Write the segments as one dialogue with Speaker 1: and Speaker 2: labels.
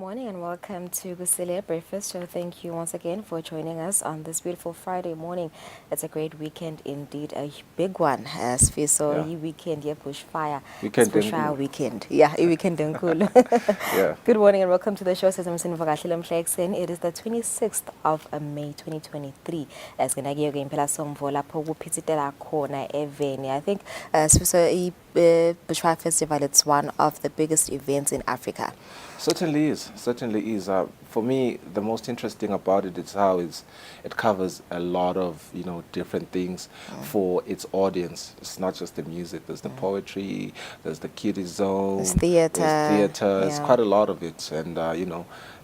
Speaker 1: morning and welcome to Kusile Breakfast Show. Thank you once again for joining us on this beautiful Friday morning. It's a great weekend indeed, a big one. As we saw,
Speaker 2: Yeah.
Speaker 1: weekend, bushfire.
Speaker 2: Weekend
Speaker 1: It's bushfire
Speaker 2: enkulu.
Speaker 1: weekend. Yeah, a weekend and cool.
Speaker 2: Yeah.
Speaker 1: Good morning and welcome to the show. It is the 26th of May 2023. As Ganagio game Pelasomvola Pogu Pititela Kona Eveni. I think Bushfire Festival, it's one of the biggest events in Africa.
Speaker 2: Certainly is. Certainly is. For me, the most interesting about it is how it covers a lot of different things for its audience. It's not just the music. There's the poetry. There's the kiddie zone.
Speaker 1: There's theater.
Speaker 2: There's theater.
Speaker 1: Yeah.
Speaker 2: It's quite a lot of it, and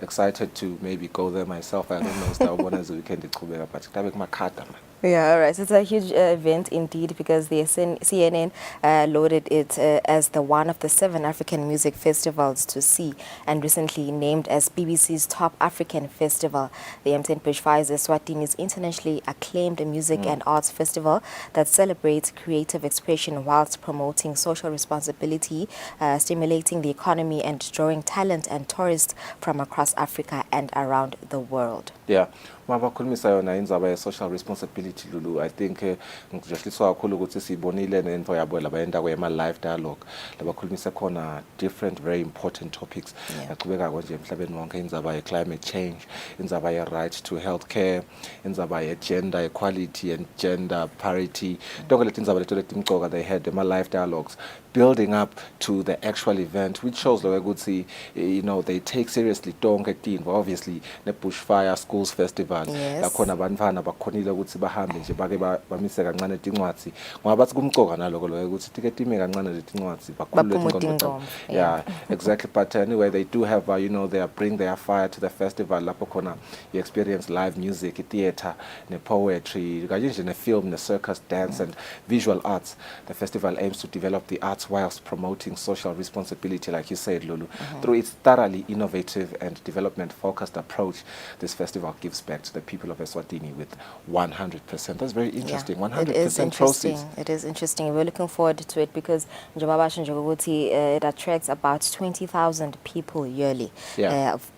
Speaker 2: excited to maybe go there myself. I don't know. Star weekend but
Speaker 1: Yeah, all right. So it's a huge event indeed because the CNN loaded it as one of the 7 African music festivals to see and recently named as BBC's top African festival. The M10 Bushfire is Eswatini's internationally acclaimed music and arts festival that celebrates creative expression whilst promoting social responsibility, stimulating the economy and drawing talent and tourists from across Africa and around the world.
Speaker 2: Yeah. Mabakhulumisa yona indzaba ye social responsibility Lulu. I think ngijahliswa kakhulu ukuthi sibonile nento yabo labayenda kwema live dialogue labakhulumisa khona different very important topics yaqhubeka konje emhlabeni wonke indzaba ye climate change, indzaba ye right to healthcare, indzaba ye gender equality and gender parity. Tonke leti indzaba leto letimcoka they had ema live dialogues building up to the actual event, which shows like ukuthi they take seriously tonke tinto. Obviously ne bushfire schools festival lakhona abantwana bakhonile ukuthi bahambe nje bake bamise kancane tincwadi ngoba bathi kumcoka naloko lo ukuthi tike time kancane letincwadi bakhulule yeah exactly. But anyway, they do have they bring their fire to the festival lapho khona you experience live music, theater, ne poetry, kanye nje ne film, ne circus, dance and visual arts. The festival aims to develop the arts whilst promoting social responsibility, like you said, Lulu. Through its thoroughly innovative and development-focused approach, this festival gives back to the people of Eswatini with 100%. That's very interesting. 100% proceeds.
Speaker 1: It is interesting. We're looking forward to it because it attracts about 20,000 people yearly.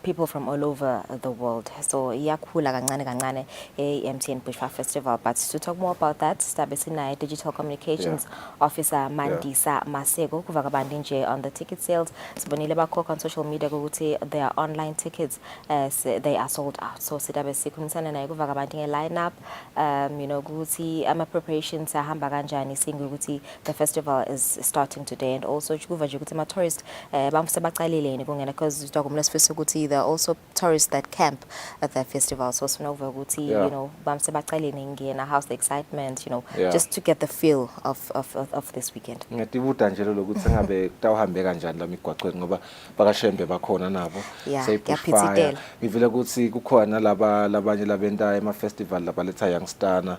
Speaker 1: People from all over the world. So iyakula kancane kancane MTN Bushfire Festival. But to talk more about that, Stabesina Digital Communications Officer Mandisa Masego kuvakabandinje on the ticket sales. Sibonile bakho on social media ukuthi their online tickets they are sold out. So sidabe sikhulumisana naye kuvakabandinge lineup ukuthi ama preparations ahamba kanjani singu ukuthi the festival is starting today and also kuva nje ukuthi ama tourists bamsebaqalile yini kungena because dokumla sifisa ukuthi there are also tourists that camp at that festival. So sinova ukuthi bamsebaqalile ngena, how's the excitement, just to get the feel of this weekend.
Speaker 2: Ngatibuta nje lokuthi ngabe kutawuhambe kanjani la migwaqweni ngoba bakashembe bakhona nabo
Speaker 1: seyiphithitela
Speaker 2: ngivile ukuthi kukhona labanye labenta ema festival labaletha youngstana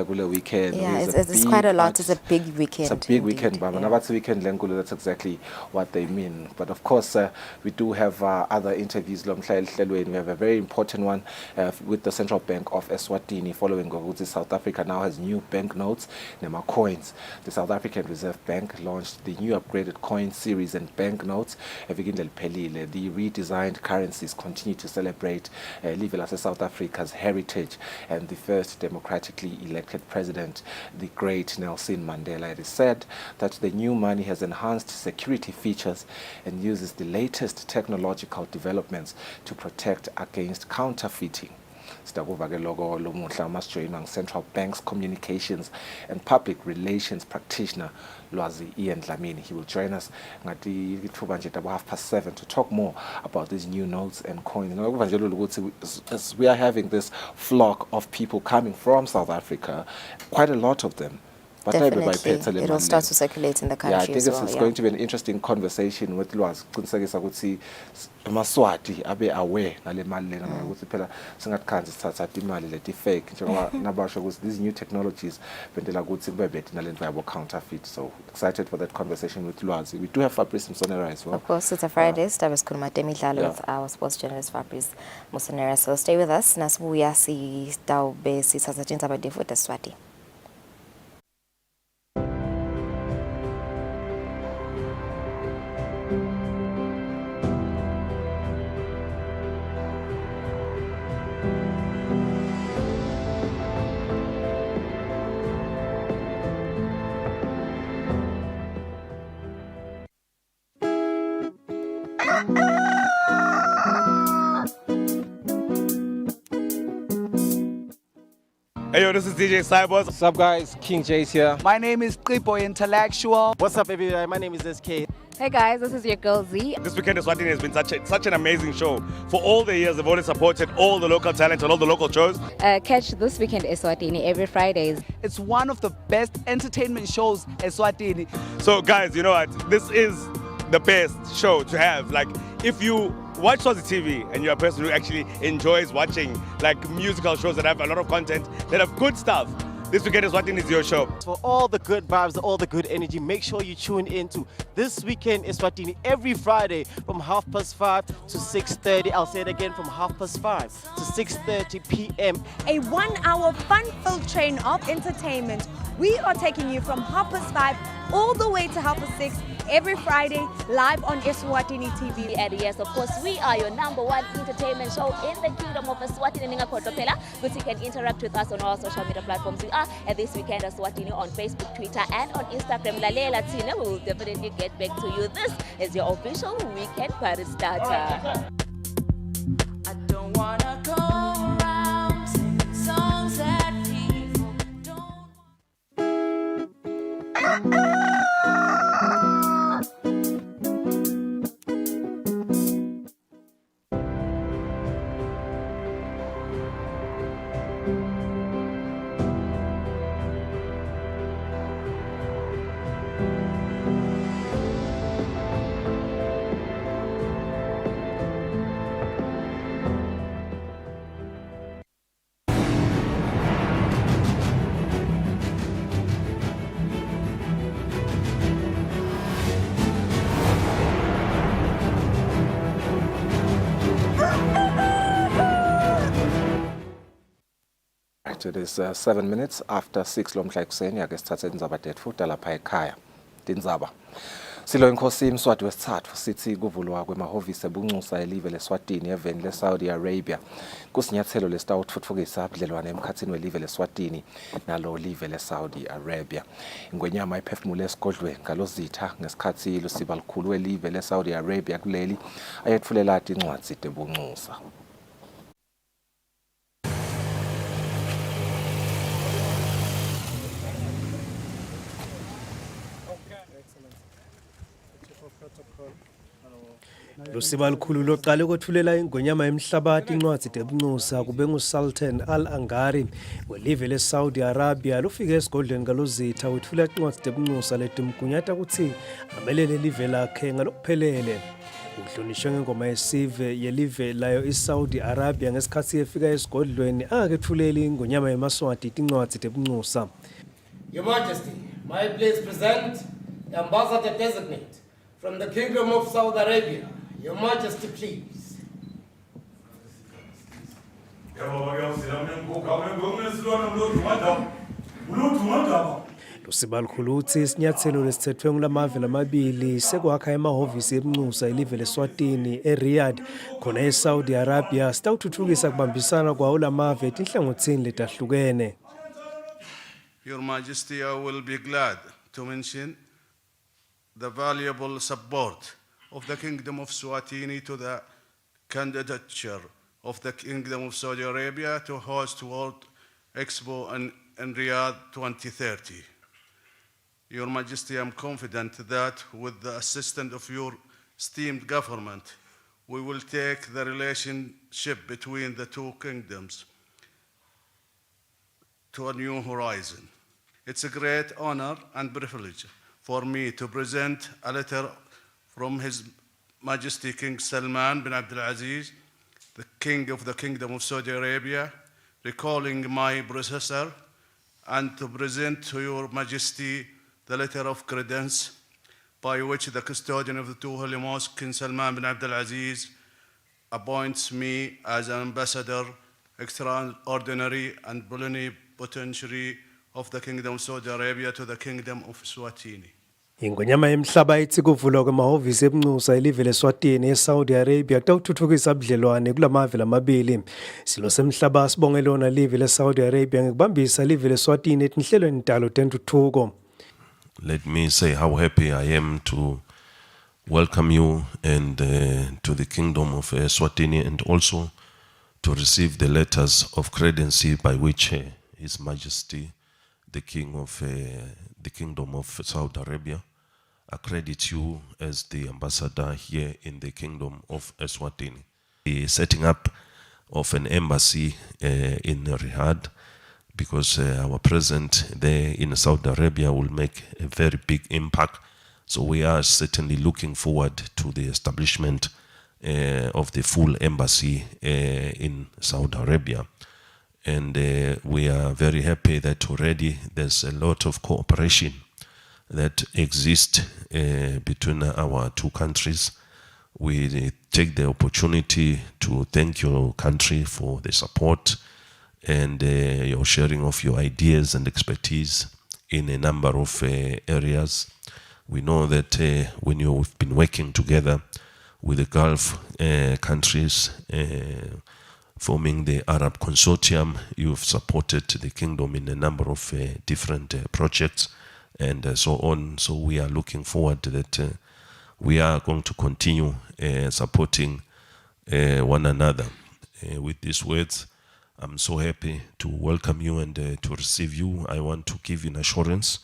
Speaker 2: kule weekend.
Speaker 1: It's quite a lot. It's a big weekend.
Speaker 2: It's a big weekend, baba. Nabathi weekend lenkulu, that's exactly what they mean. But of course we do have other interviews lomhla elihlelweni. We have a very important one with the Central Bank of Eswatini following ukuthi South Africa now has new banknotes, nema coins. The South African Reserve Bank launched the new upgraded coin series and banknotes. The redesigned currencies continue to celebrate South Africa's heritage and the first democratically elected president, the great Nelson Mandela. It is said that the new money has enhanced security features and uses the latest technological developments to protect against counterfeiting. Sidakuva-ke loko lomuhla masijoyinwa Central Bank's Communications and Public Relations Practitioner Lwazi Ian Dlamini. He will join us ngati ithuba nje about 7:30 to talk more about these new notes and coins. As we are having this flock of people coming from South Africa, quite a lot of them.
Speaker 1: Definitely. It will start to circulate in the country.
Speaker 2: Yeah, I think it's going to be an interesting conversation with Lwazi kuqinisekisa ukuthi amaswati abe aware ngale mali lena ukuthi phela singathikhanzi sithatha imali leti fake njengoba nabasho ukuthi these new technologies bendela ukuthi kube bethi nalento yabo counterfeit. So excited for that conversation with Lwazi. We do have Fabrice Musonera as well.
Speaker 1: Of course, it's a Friday. Sidabe sikhuluma temidlalo with our sports journalist Fabrice Musonera. So stay with us. Nasibuya sitawube sithatha indaba defu Eswatini.
Speaker 3: Hey yo, this is DJ Cybers.
Speaker 2: What's up, guys? King J's here.
Speaker 4: My name is Tripo Intellectual.
Speaker 5: What's up, everybody? My name is SK.
Speaker 1: Hey guys, this is your girl Z.
Speaker 3: This weekend Eswatini has been such an amazing show. For all the years, they've always supported all the local talent and all the local shows.
Speaker 1: Catch This Weekend Eswatini every Fridays.
Speaker 4: It's one of the best entertainment shows Eswatini.
Speaker 3: So guys, you know what? This is the best show to have. Like, if you watch Swazi TV and you're a person who actually enjoys watching like musical shows that have a lot of content, that have good stuff, This Weekend Eswatini is your show.
Speaker 5: For all the good vibes, all the good energy, make sure you tune into This Weekend Eswatini every Friday from 5:30 to 6:30. I'll say it again, from 5:30 to 6:30 p.m.
Speaker 6: A 1-hour fun-filled train of entertainment. We are taking you from 5:30 all the way to 6:30 every Friday, live on Eswatini TV.
Speaker 7: And yes, of course, we are your #1 entertainment show in the kingdom of Eswatini. But you can interact with us on all social media platforms. We are at This Weekend Eswatini on Facebook, Twitter, and on Instagram. Lalela Tina, we will definitely get back to you. This is your official weekend party starter.
Speaker 8: I don't wanna go around singing songs that people don't.
Speaker 2: It is 7 minutes after 6 lomhla ekuseni ake sithathe indzaba tetfu lapha ekhaya. Tindzaba silo inkosi Mswati wesithathu sithi kuvulwa kwemahhovisi ebuncusa elive leSwatini eveni leSaudi Arabia kusinyathelo lesitawutfutfukisa ubudlelwane emkhatsini welive leSwatini nalo live leSaudi Arabia. Ingwenyama iphefumule esigodlweni ngalozitha ngesikhathi lusiba lukhulu welive leSaudi Arabia kuleli ayetfulela incwadzi tebuncusa.
Speaker 9: Lusiba lukhulu loqala ukwethulela ingonyama emhlabathi incwadzi tebuncusa kube nguSultan Al-Angari welive leSaudi Arabia lufike esigodlweni ngalozitha wethulela incwadzi tebuncusa letimgunyata kutsi amelele live lakhe ngalokuphelele. Uhlonishwe ngengoma yesive yelive layo iSaudi Arabia ngesikhathi efika esigodlweni akethuleli ingonyama yemaswati incwadzi tebuncusa.
Speaker 10: Your Majesty, may I please present the ambassador designate from the Kingdom of Saudi Arabia. Your Majesty, please.
Speaker 9: Lusiba lukhulu uthi isinyathelo lesithethwe ngulamave lamabili sekwakha emahhovisi ebuncusa elive leSwatini eRiyadh khona eSaudi Arabia sitawuthuthukisa kubambisana kwawo lamave etinhlangothini letahlukene.
Speaker 11: Your Majesty, I will be glad to mention the valuable support of the Kingdom of Eswatini to the candidature of the Kingdom of Saudi Arabia to host World Expo in Riyadh 2030. Your Majesty, I am confident that with the assistance of your esteemed government, we will take the relationship between the two kingdoms to a new horizon. It's a great honor and privilege for me to present a letter from His Majesty King Salman bin Abdul Aziz, the King of the Kingdom of Saudi Arabia, recalling my predecessor, and to present to Your Majesty the letter of credence by which the custodian of the two holy mosques, King Salman bin Abdul Aziz, appoints me as an ambassador, extraordinary and plenipotentiary of the Kingdom of Saudi Arabia to the Kingdom of Eswatini.
Speaker 9: Ingonyama emhlaba ithi kuvulwa kwemahhovisi ebuncusa elive leSwatini eSaudi Arabia kutawuthuthukisa ubudlelwane kulamave lamabili. Silo semhlaba sibonge lona live leSaudi Arabia ngikubambisa live leSwatini etinhlelweni ntalo tentuthuko.
Speaker 12: Let me say how happy I am to welcome you and to the Kingdom of Eswatini, and also to receive the letters of credency by which His Majesty, the King of the Kingdom of Saudi Arabia, accredits you as the ambassador here in the Kingdom of Eswatini. The setting up of an embassy in Riyadh, because our presence there in Saudi Arabia will make a very big impact. So we are certainly looking forward to the establishment of the full embassy in Saudi Arabia. And we are very happy that already there's a lot of cooperation that exists between our two countries. We take the opportunity to thank your country for the support and your sharing of your ideas and expertise in a number of areas. We know that when you've been working together with the Gulf countries, forming the Arab Consortium, you've supported the kingdom in a number of different projects and so on. So we are looking forward that we are going to continue supporting one another. With these words, I'm so happy to welcome you and to receive you. I want to give you an assurance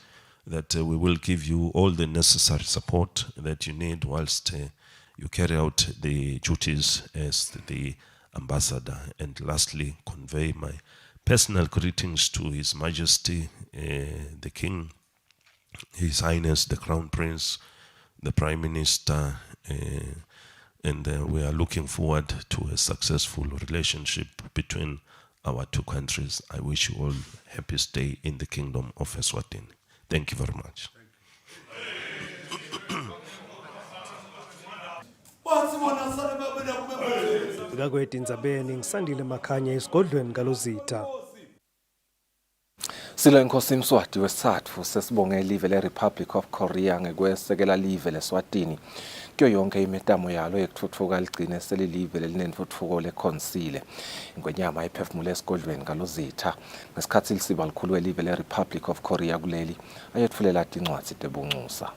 Speaker 12: that we will give you all the necessary support that you need whilst you carry out the duties as the ambassador. And lastly, convey my personal greetings to His Majesty, the King, His Highness, the Crown Prince, the Prime Minister, and we are looking forward to a successful relationship between our two countries. I wish you all happy stay in the Kingdom of Eswatini. Thank you very much.
Speaker 9: Ngakwethu indzabeni ngisandile makhanya esigodlweni kalozitha.
Speaker 2: Silo Nkosi Mswati wesithathu sesibonge live le-Republic of Korea ngekwesekela live leSwatini kuyo yonke imetamo yalo yekuthuthuka ligcine selilive lelinentuthuko le-Kusile. Ingwenyama iphefumule esigodlweni kalozitha ngesikhathi lisiba likhulu welive le-Republic of Korea kuleli ayetfulela tincwadzi tebuncusa.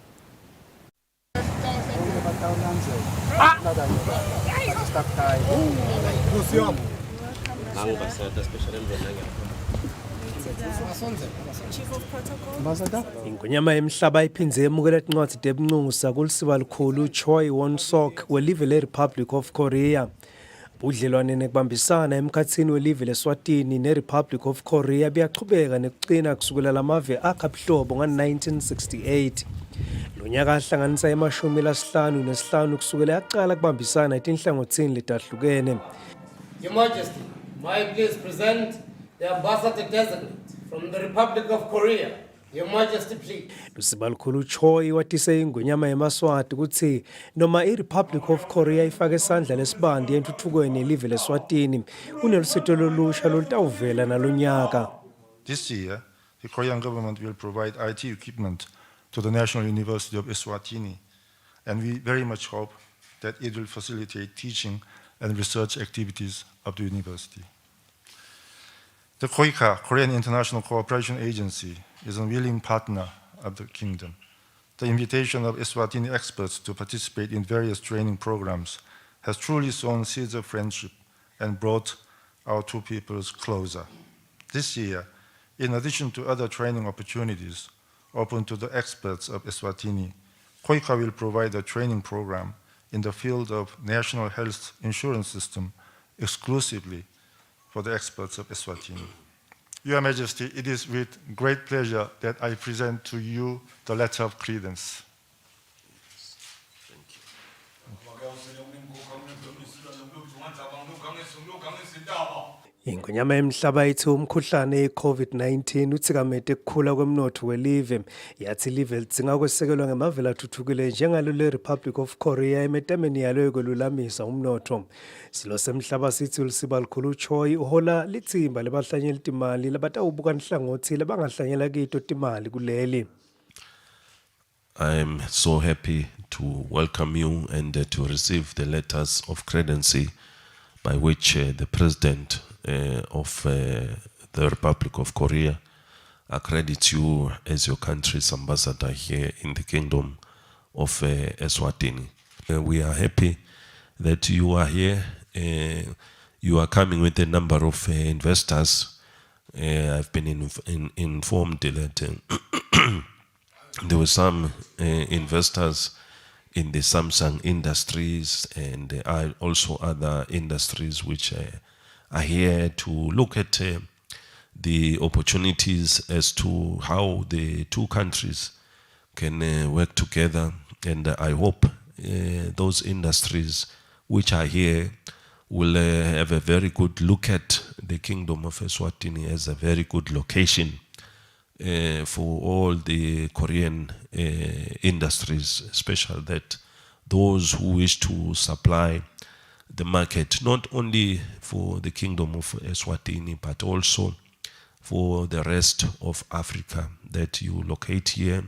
Speaker 9: Ingonyama emhlaba iphinze emukela tincwadzi tebuncusa kulisiba likhulu Choi Won-sok welive le-Republic of Korea. Budlelwane nekubambisana emkhatsini welive leSwatini ne-Republic of Korea buyachubeka nekuqina kusukela lamave akha buhlobo nga-1968. Lonyaka ahlanganisa emashumi lasihlanu nesihlanu kusukela yaqala kubambisana etinhlangothini letahlukene.
Speaker 10: Your Majesty, may I please present the ambassador designate from the Republic of Korea. Your Majesty, please.
Speaker 9: Lusiba likhulu Choi watise ingonyama yemaswati ukuthi noma i-Republic of Korea ifake isandla lesibandi entuthukweni yelive leSwatini kunelusito lolusha lolutawuvela nalonyaka.
Speaker 13: This year, the Korean government will provide IT equipment to the National University of Eswatini, and we very much hope that it will facilitate teaching and research activities of the university. The KOICA, Korean International Cooperation Agency, is a willing partner of the kingdom. The invitation of Eswatini experts to participate in various training programs has truly sown seeds of friendship and brought our two peoples closer. This year, in addition to other training opportunities open to the experts of Eswatini, KOICA will provide a training program in the field of national health insurance system exclusively for the experts of Eswatini. Your Majesty, it is with great pleasure that I present to you the letter of credence.
Speaker 9: Ingonyama emhlaba ithi umkhuhlane i-COVID-19 uthikamete ukukhula kwemnotho welive yathi live lidzinga kwesekelwa ngemavela athuthukile njengalo le-Republic of Korea emetemeni yalo yokwelulamisa umnotho. Silo semhlaba sithi ulisiba likhulu Choi uhola litsimba lebahlanyeli timali labatawubuka nhlangothi lebangahlanyela kito timali kuleli.
Speaker 12: I'm so happy to welcome you and to receive the letters of credency by which the President of the Republic of Korea accredits you as your country's ambassador here in the Kingdom of Eswatini. We are happy that you are here. You are coming with a number of investors. I've been informed that there were some investors in the Samsung industries and also other industries which are here to look at the opportunities as to how the two countries can work together. And I hope those industries which are here will have a very good look at the Kingdom of Eswatini as a very good location for all the Korean industries, especially that those who wish to supply the market, not only for the Kingdom of Eswatini, but also for the rest of Africa, that you locate here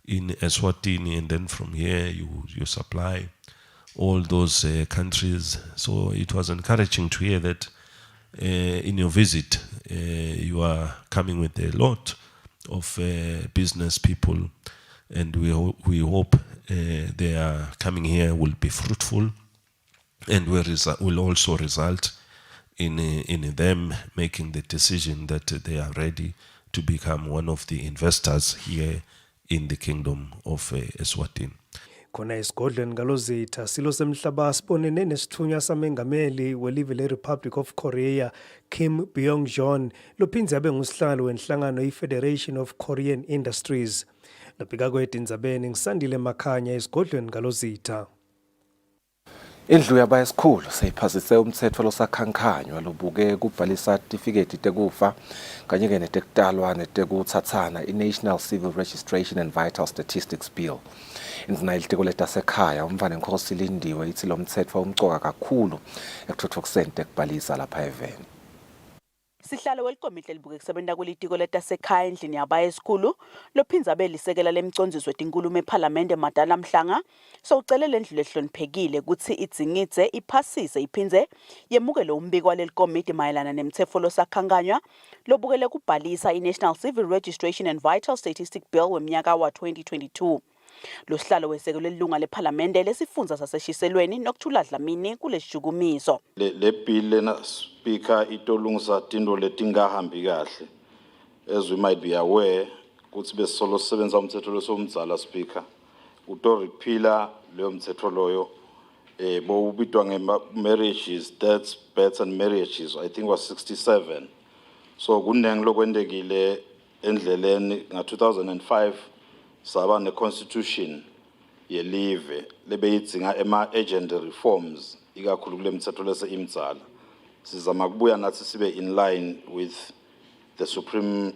Speaker 12: in Eswatini, and then from here you supply all those countries. So it was encouraging to hear that in your visit you are coming with a lot of business people, and we hope they are coming here will be fruitful and will also result in them making the decision that they are ready to become one of the investors here in the Kingdom of Eswatini.
Speaker 9: Khona esigodlweni ngalozitha silo semhlaba sibonene nesithunywa samengameli welive le-Republic of Korea Kim Byong-john lophindze abe ngusihlalo wenhlangano i-Federation of Korean Industries. Labhika kwethu indzabeni ngisandile Makhanya esigodlweni ngalozitha.
Speaker 2: Indlu yabayesikhulu seyiphasise umthetho losakhankanywa lobuke kubhalisa certificate tekufa kanye netekutalwa netekutsatsana i-National Civil Registration and Vital Statistics Bill. Indvuna ilitiko letasekhaya umvane Kusile indiwe ithi lo mthetho umcoka kakhulu ekuthuthukiseni tekubhalisa lapha eveni.
Speaker 14: Sihlalo welikomiti libuke kusebenta kwelitiko letasekhaya endlini yabayesikhulu lophindze abe lisekela lemcondziso wetinkulumo ePhalamende Madala Mhlanga sowucele lendlu lehloniphekile ukuthi idzingidze iphasise iphindze yemukele umbiko walelikomiti mayelana nemtsetfo losakhankanywa lobukele kubhalisa i-National Civil Registration and Vital Statistics Bill wemnyaka wa 2022. Lo sihlalo wesekele lilunga lePhalamende lesifundza saseshiselweni nokuthula Dlamini kulesijukumiso.
Speaker 15: Le bill lena speaker itolungisa tinto letingahambi kahle. As we might be aware, ukuthi besolo sebenza umthetho losomdzala speaker. Uto repealer leyo mthetho loyo bo ubitwa marriages, deaths, births and marriages, I think was 67. So kunengi lokwendekile endleleni nga 2005 saba ne constitution yelive lebeyidzinga ema-agent reforms ikakhulu kule mthetho lese imdzala. Sizama kubuya nathi sibe in line with the supreme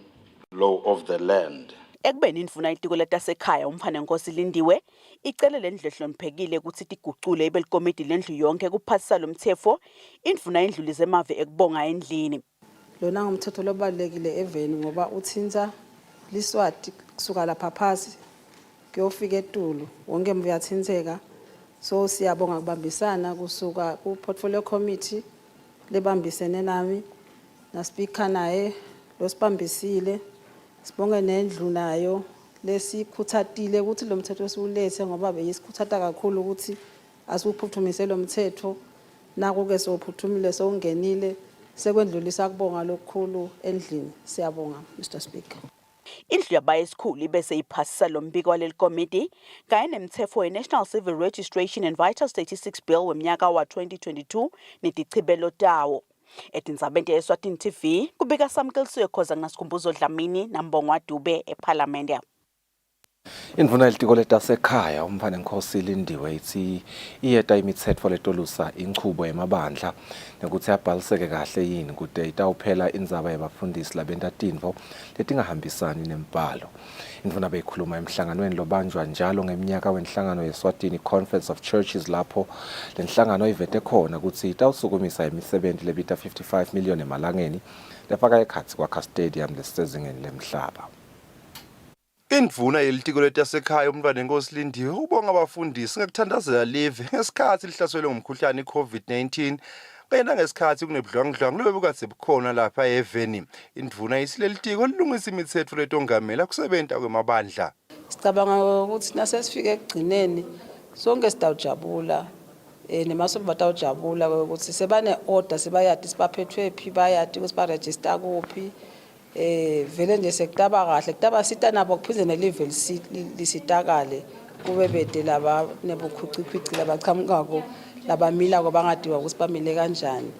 Speaker 15: law of the land.
Speaker 14: Ekubeni indvuna ilitiko letasekhaya umfana Kusile indiwe icele lendlu ehloniphekile ukuthi tigucule ibe likomiti lendlu yonke kuphasisa lo mthetho indvuna indlulize emave ekubonga endlini.
Speaker 16: Lona ngumthetho lobalekile eveni ngoba uthinta liswati kusuka lapha phasi kuyofika eTulu wonke mvuyathintheka. So siyabonga kubambisana kusuka ku portfolio committee lebambisene nami na speaker naye losibambisile. Sibonge nendlu nayo lesikhuthatile ukuthi lo mthetho siwulethe ngoba beyisikhuthata kakhulu ukuthi asiwuphuthumise lo mthetho. Naku ke sowuphuthumile sowungenile sekwendlulisa kubonga lokukhulu endlini. Siyabonga Mr Speaker.
Speaker 14: Indlu yabayesikhulu ibese iphasisa lo mbiko walelikomiti kanye nemtsetfo we-National Civil Registration and Vital Statistics Bill wemnyaka wa 2022 netichibelo tawo. Etindzabeni ye-Eswatini TV kubika Samkelisiwe Khoza ngasikhumbuzo Dlamini nambongwa Dube ePhalamende.
Speaker 2: Indvuna ilitiko letasekhaya umfana Kusile indiwe ithi iyeta imitsetfo letolusa inchubo yemabandla nekuthi yabhaliseke kahle yini kude itawuphela indzaba yabafundisi labenta tintfo letingahambisani nembhalo. Indvuna beyikhuluma emhlanganweni lobanjwa njalo ngeminyaka wenhlangano yeSwatini Conference of Churches lapho lenhlangano ivete khona ukuthi itawusukumisa imisebenti lebita 55 million emalangeni lefaka ekhatsi kwakha stadium lesisezingeni lemhlaba.
Speaker 17: Indvuna yelitiko letasekhaya umntwana Kusile indiwe ubonga abafundisi ngekuthandazela live ngesikhathi lihlaselwe ngumkhuhlane i-COVID-19 Qena ngesikhathi kunebudlwangudlwangu lobe bukade bukhona lapha eVeni. Indvuna isileli tiko lilungisa imithetho letongamela kusebenta kwemabandla.
Speaker 16: Sicabanga ukuthi nasesifike ekugcineni sonke sitawujabula nemasomo batawujabula ukuthi sebane order sebayadi sibaphethwe phi bayadi ukuthi ba register kuphi vele nje sekutaba kahle kutaba sita nabo kuphinde ne level lisitakale kube bede laba nebukhucikhwici labachamukako labamila kwabangadiwa ukuthi bamile kanjani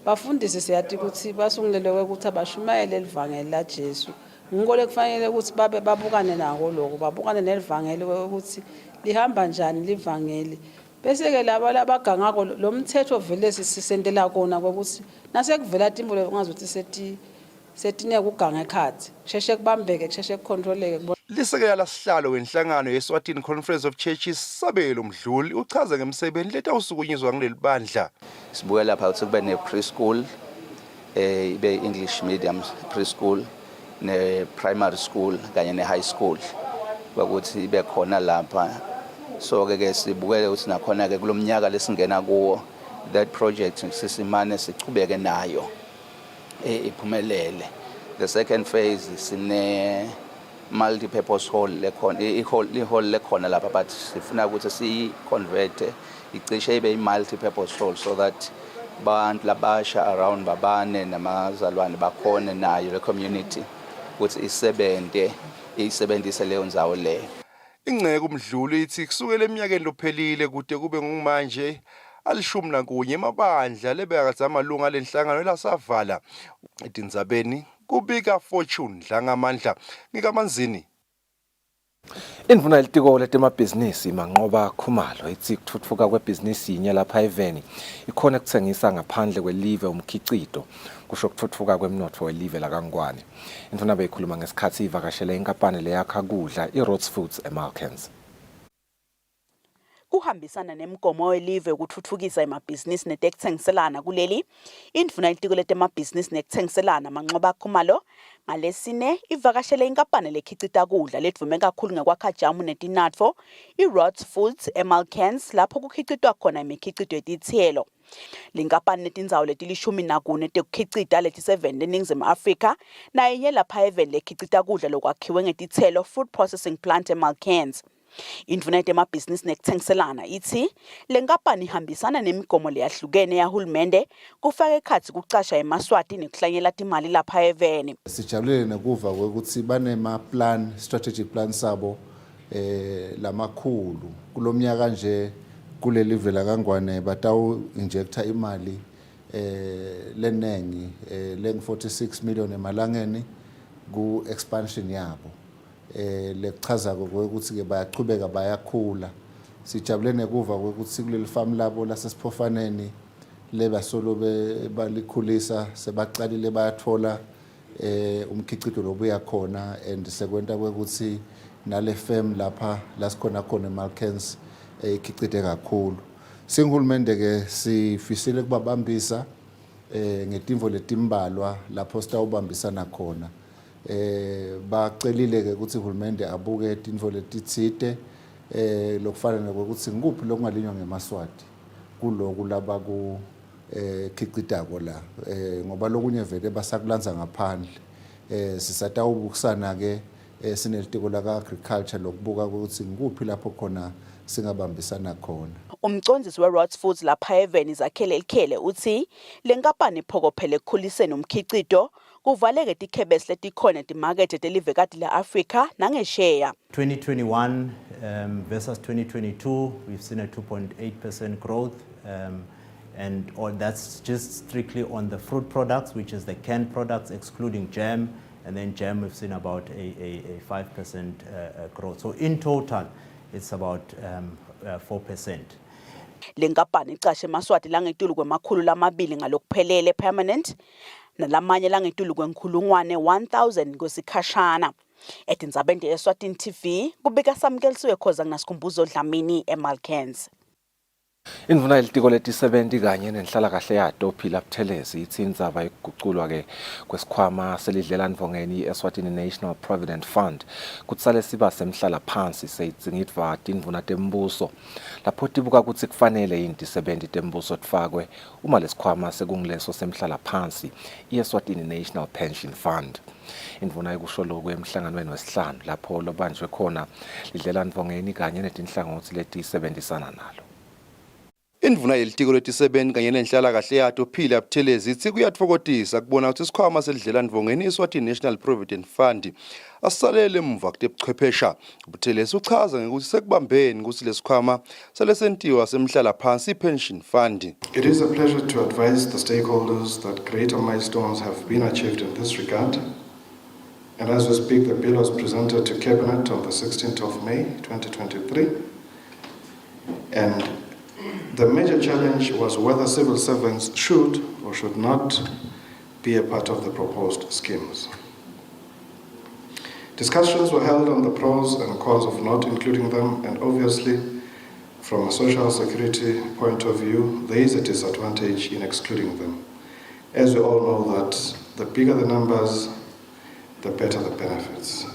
Speaker 16: bafundise siyathi ukuthi basungulelwe ukuthi abashumayele elivangeli la Jesu ngikole kufanele ukuthi babe babukane nako lokho babukane nelivangeli ukuthi lihamba njani livangeli bese ke laba labagangako lo mthetho vele sisendela kona ukuthi nasekuvela timbulo ungazuthi setine kuganga ekhathi kusheshe kubambeke kusheshe kucontroleke.
Speaker 17: Lisekela lasihlalo wenhlangano yeSwatini Conference of Churches Sabelo Mdluli uchaza ngemsebenzi leta usukunyizwa kuleli bandla.
Speaker 18: Sibuye lapha ukuthi kube ne preschool ibe English medium preschool ne primary school kanye ne high school ukuthi ibe khona lapha so ke sibukele ukuthi nakhona ke kulomnyaka lesingena kuwo that project sisimane sichubeke nayo iphumelele. The second phase sine multi-purpose hall lekhona ihall lekhona lapha but sifuna ukuthi si convert icishe ibe multi-purpose hall so that bantu labasha around babane namazalwane bakhona nayo le community ukuthi isebenzise leyo ndzawo leyo.
Speaker 17: Ingceke uMdluli ithi kusukela eminyakeni lophelile kude kube ngumanje alishumi nakunye emabandla lebeyakathi amalunga lenhlangano lasavala etindzabeni kubika Fortune Dlangamandla ngikamanzini.
Speaker 2: Indvuna yelitiko letemabhizinisi Manqoba Khumalo ithi kutfutfuka kwebhizinisi yinye lapha eVeni ikhona kutsengisa ngaphandle kwelive umkhicito kusho kutfutfuka kwemnotfo welive laKangwane. Indvuna beyikhuluma ngesikhathi ivakashele inkampani leyakha kudla iRoots Foods eMalkens.
Speaker 14: Kuhambisana nemigomo welive ukuthuthukisa emabhizinisi netekuthengiselana kuleli indvuna yelitiko letemabhizinisi nekuthengiselana Manqoba Khumalo ngalesine ivakashele inkampani lekhicita kudla ledvume kakhulu ngekwakha jamu netinatfo iRoots Foods eMalkens lapho kukhicitwa khona imikhicito yetithelo. Linkampani netindzawo letilishumi nakune tekukhicita leti7 eNingizimu Afrika naye lapha eVeni lekhicita kudla lokwakhiwe ngetithelo food processing plant eMalkens. Indvuna yetemabhizinisi nekuthengiselana ithi lenkampani ihambisana nemigomo leyahlukene yahulumende kufaka ekhatsi kucasha emaswati nekuhlanyela timali lapha eVeni.
Speaker 19: Sijabulele nekuva ukuthi banema plan strategic plan sabo lamakhulu kulomnyaka nje kuleli live laKangwane batawu injector imali lenengi leng46 million emalangeni ku expansion yabo. Lekuchaza ukuthi ke bayachubeka bayakhula sijabule nekuva ukuthi kuleli farm labo lasesiphofaneni lebasolo balikhulisa sebaqalile bayathola umkhicito lobuya khona and sekwenta ukuthi nale firm lapha lasikhona khona eMalkens ikhicite kakhulu. Singulumende ke sifisile kubabambisa ngetimvo letimbalwa lapho sitawubambisana khona. Bacelile ke ukuthi uhulumende abuke intfo letitsite lokufana nokuthi ngikuphi lokungalinywa ngemaswati kuloku laba ku khicitako la ngoba lokunye vele basakulanza ngaphandle sisatawubukisana ke sinelitiko la agriculture lokubuka ukuthi ngikuphi lapho khona singabambisana khona.
Speaker 14: Umcondzisi weRoots Foods lapha eVeni zakhele likhele uthi lenkampani iphokophele ekukhuliseni umkhicito kuvaleke tikhebesi letikhona timakethe telivekati leAfrika nangesheya.
Speaker 20: 2021 versus 2022 we've seen a 2.8% growth and that's just strictly on the fruit products, which is the canned products excluding jam, and then jam we've seen about a 5% growth. So in total it's about 4%.
Speaker 14: Lenkampani icashe emaswati langetulu kwemakhulu lamabili ngalokuphelele permanent nalamanye langetulu kwenkhulungwane 1000 ngosikhashana. Etindzabeni yeSwatini TV kubika Samkelisiwe Khoza ngasikhumbuzo Dlamini eMalkens.
Speaker 2: Indvuna yelitiko leti-70 kanye nenhlalakahle yato Phila Buthelezi ithi indzaba yokuguqulwa ke kwesikhwama selidlelandvongeni i-Eswatini National Provident Fund kutsale siba semhlala phansi seyitsingidva tindvuna tembuso lapho tibuka kutsi kufanele yini tisebenti tembuso tifakwe uma lesikhwama sekungileso semhlala phansi i-Eswatini National Pension Fund. Indvuna yekusho lokhu emhlanganweni wesihlanu lapho lobanjwe khona lidlelandvongeni kanye netinhlangothi letisebenzisana nalo.
Speaker 17: Indvuna yelitiko leti-7 kanye nenhlalakahle yato Phila Buthelezi ithi kuyatfokotisa kubona ukuthi isikhwama selidlelandvongeni i-Eswatini National Provident Fund asisalele emva kutebuchwephesha. Buthelezi uchaza ngekuthi sekubambeni ukuthi lesikhwama selesentiwa semhlala phansi i-Pension Fund.
Speaker 21: It is a pleasure to advise the stakeholders that greater milestones have been achieved in this regard. And as we speak, the bill was presented to Cabinet on the 16th of May 2023. And the major challenge was whether civil servants should or should not be a part of the proposed schemes. Discussions were held on the pros and cons of not including them, and obviously, from a social security point of view, there is a disadvantage in excluding them. As we all know that the bigger the numbers, the better the benefits.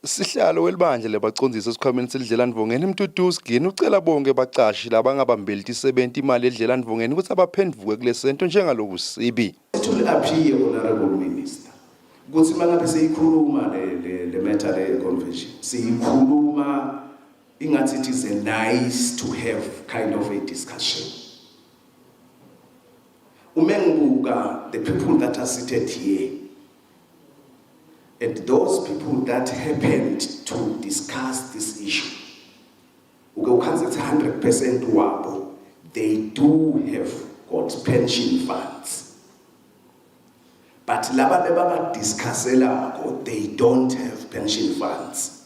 Speaker 17: Sihlalo welibandla lebacondzisi esikhwameni selidlelandvongeni Mtutuzi Gini ucela bonke bacashi labangabambeli tisebenti imali edlelandvongeni ukuthi abaphendvuke kulesento njengaloku sibi.
Speaker 22: To appear, Honorable Minister, ukuthi mangabe siyikhuluma le matter le convention, siyikhuluma ingathi it is a nice to have kind of a discussion. Umengubuka the people that are seated here, and those people that happened to discuss this issue, it's 100% wabo, they do have got pension funds. But laba beba discussela, they don't have pension funds.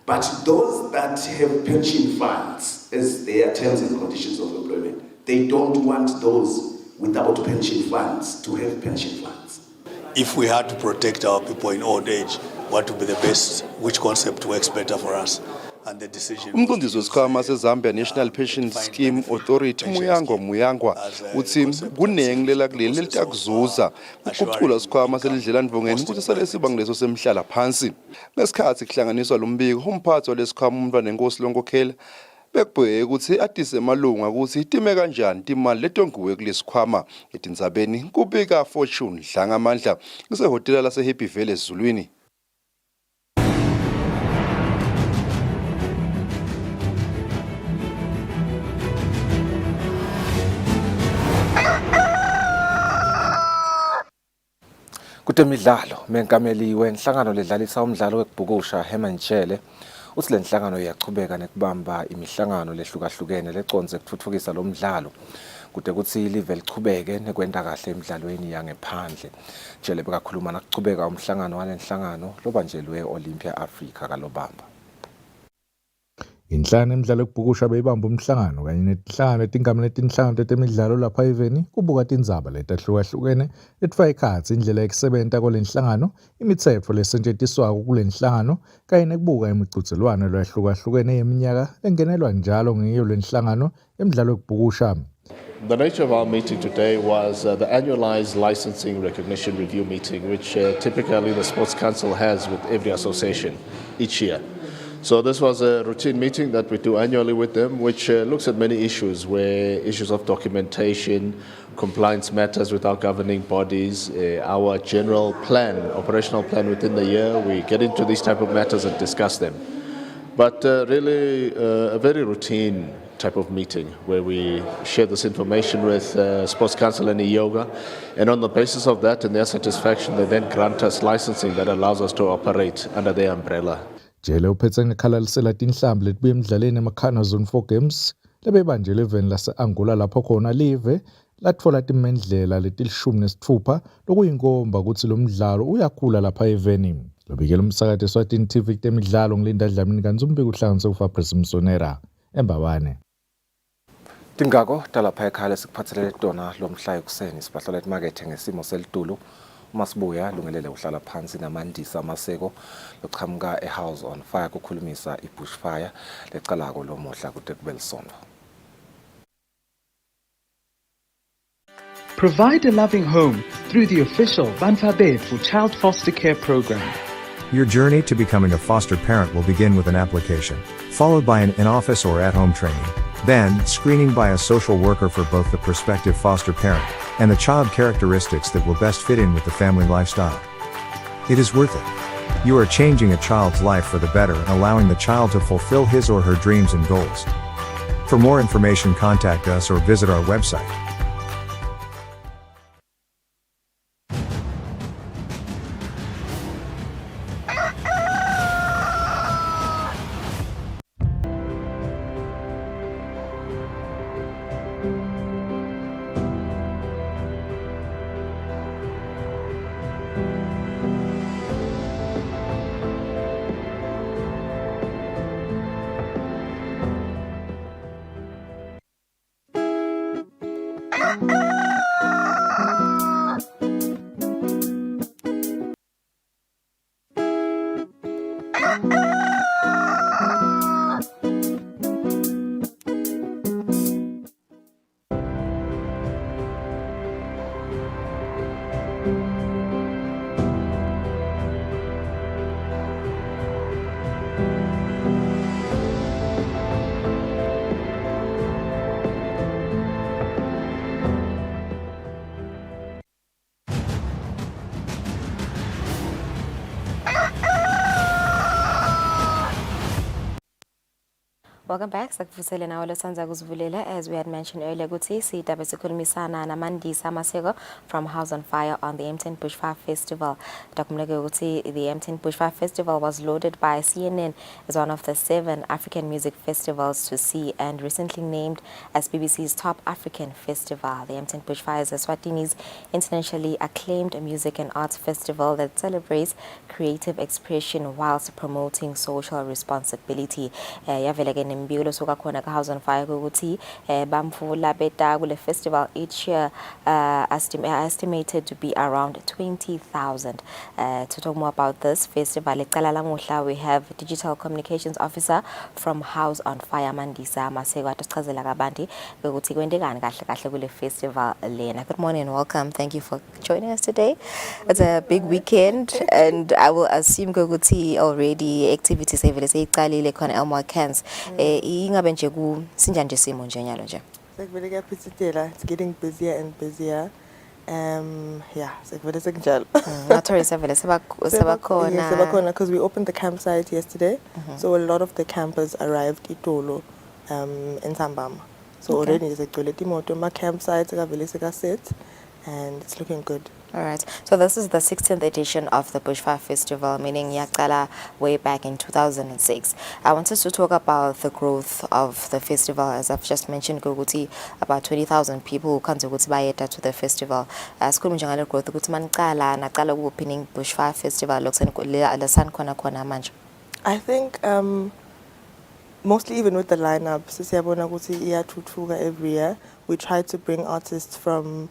Speaker 22: But those that have pension funds, as their terms and conditions of employment, they don't want those without pension funds to have pension funds.
Speaker 23: If we had to protect our people in old age, what would be the best, which concept works better for us? And the decision.
Speaker 17: Umqondisi wesikhwama seZambia National Pension Scheme Authority Muyangwa uthi kunengilela kuleli litakuzuza ukuguqula isikhwama selidlelandvongeni ukuthi sale siba ngileso semhlala phansi. Ngesikhathi kuhlanganiswa lo mbiko umphathi walesikhwama umntwana enkosi lonkokhela bekubheke ukuthi atise malunga ukuthi itime kanjani imali letongiwe kulesikhwama etindzabeni kubika Fortune Dlangamandla ngisehotela lase Happy Valley eZulwini.
Speaker 2: Kutemidlalo mengameli wenhlangano ledlalisa umdlalo wekubhukusha Hemanchele uthi le nhlangano iyachubeka nekubamba imihlangano lehlukahlukene leconze kuthuthukisa lo mdlalo kude kuthi ilive lichubeke nekwenta kahle emidlalweni yangephandle. Tshele bekakhuluma nakuchubeka umhlangano walenhlangano lobanjelwe Olympia Africa kalobamba.
Speaker 24: Inhlangano emidlalo ekubhukusha beyibamba umhlangano kanye netinhlangano letingamela letinhlangano tetemidlalo lapha eveni kubuka tindzaba letahlukahlukene letfaka ekhatsi indlela yekusebenta kolenhlangano, imitsetfo lesetjentiswako kulenhlangano kanye nekubuka imicudzelwano lehlukahlukene yeminyaka lengenelwa njalo ngiyo lenhlangano emidlalo ekubhukusha.
Speaker 25: The nature of our meeting today was the annualized licensing recognition review meeting, which typically the Sports Council has with every association each year. So this was a routine meeting that we do annually with them, which looks at many issues, where issues of documentation, compliance matters with our governing bodies, our general plan, operational plan within the year. We get into these type of matters and discuss them. But really a very routine type of meeting where we share this information with Sports Council and Yoga, and on the basis of that and their satisfaction, they then grant us licensing that allows us to operate under their umbrella.
Speaker 24: Jele uphethe ngekhalalisela tinhlambi letibuye emidlaleni emakhana Zone 4 Games lebebanjelwe eveni lase-Angola lapho khona live latfola timendlela letilishumi lokuyinkomba ukuthi lo mdlalo uyakhula lapha eveni. Lobikela umsakazi Eswatini TV temidlalo ngilinda Dlamini kanti umbiko uhlanganise uFabrice Msonera eMbawane.
Speaker 2: Tingako talapha ekhaya sikuphathelele tona lomhla ekuseni sibahlola emarket ngesimo selitulu. Masibuya lungelele uhlala phansi namandisa amaseko lochamuka eHouse on Fire kukhulumisa ibushfire lecalako lomuhla kude kube lisondo.
Speaker 1: Provide a loving home through the official Banfa Bed for Child Foster Care program.
Speaker 3: Your journey to becoming a foster parent will begin with an application, followed by an in-office or at-home training, then screening by a social worker for both the prospective foster parent and the child characteristics that will best fit in with the family lifestyle. It is worth it. You are changing a child's life for the better and allowing the child to fulfill his or her dreams and goals. For more information, contact us or visit our website.
Speaker 4: Welcome back. Sakufusele nawe losanza kuzivulela. As we had mentioned earlier, ukuthi sidabe sikhulumisana naMandisa Maseko from House on Fire on the M10 Bushfire Festival. Dokumleke ukuthi the M10 Bushfire Festival was lauded by CNN as one of the 7 African music festivals to see and recently named as BBC's top African festival. The M10 Bushfire is Eswatini's internationally acclaimed music and arts festival that celebrates creative expression whilst promoting social responsibility. Mbilo soka khona ka House on Fire ukuthi bamvula beta kule festival each year estimated to be around 20,000. To talk more about this festival eqala lamuhla, we have digital communications officer from House on Fire Mandisa Maseko atochazela kabanti ukuthi kwendekani kahle kahle kule festival lena. Good morning and welcome. Thank you for joining us today. It's a big weekend and I will assume ukuthi already activities evele seyiqalile khona Elmore Cans. Ingabe nje ku sinja nje simo nje nyalo nje.
Speaker 5: Sekuvele kuyaphithithela, it's getting busier and busier. Yeah, sekuvele sekunjalo.
Speaker 4: Notorious evele sebakhona.
Speaker 5: Sebakhona because we opened the campsite yesterday. So a lot of the campers arrived Itolo in Sambama. So
Speaker 4: Okay.
Speaker 5: already sekugcwele imoto ma campsite sekavele sekaset and it's looking good.
Speaker 4: All right. So this is the 16th edition of the Bushfire Festival, meaning Yakala way back in 2006. I wanted to talk about the growth of the festival. As I've just mentioned, Guguti, about 20,000 people who come to Bayeta to the festival. As Kulumjangala growth, Gutmankala, Nakala opening Bushfire Festival, looks and Lasan Kona Kona Manj.
Speaker 5: I think mostly even with the lineup, sisiyabona ukuthi iyathuthukka every year. We try to bring artists from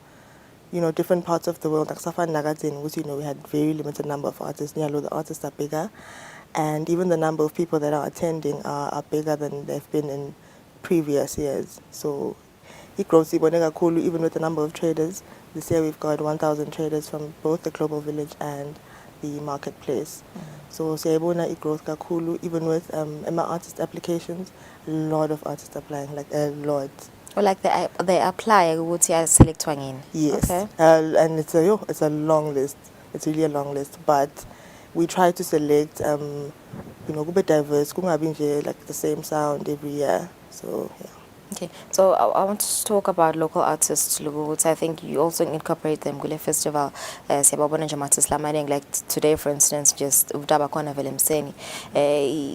Speaker 5: different parts of the world. Like Safan Nagazin, which we had very limited number of artists. Nyalo, the artists are bigger, and even the number of people that are attending are bigger than they've been in previous years. So, it grows even with the number of traders. This year we've got 1,000 traders from both the Global Village and the marketplace. So, siyabona it grows kakhulu even with my artist applications. A lot of artists applying, like a lot.
Speaker 4: Or like they apply, what you select one in.
Speaker 5: Yes.
Speaker 4: Okay.
Speaker 5: And it's a long list. It's really a long list. But we try to select, kube diverse, kungabi nje like the same sound every year. So yeah.
Speaker 4: Okay, so I want to talk about local artists. I think you also incorporate them Gule Festival. Like today, for instance, just Utabakona Velemseni.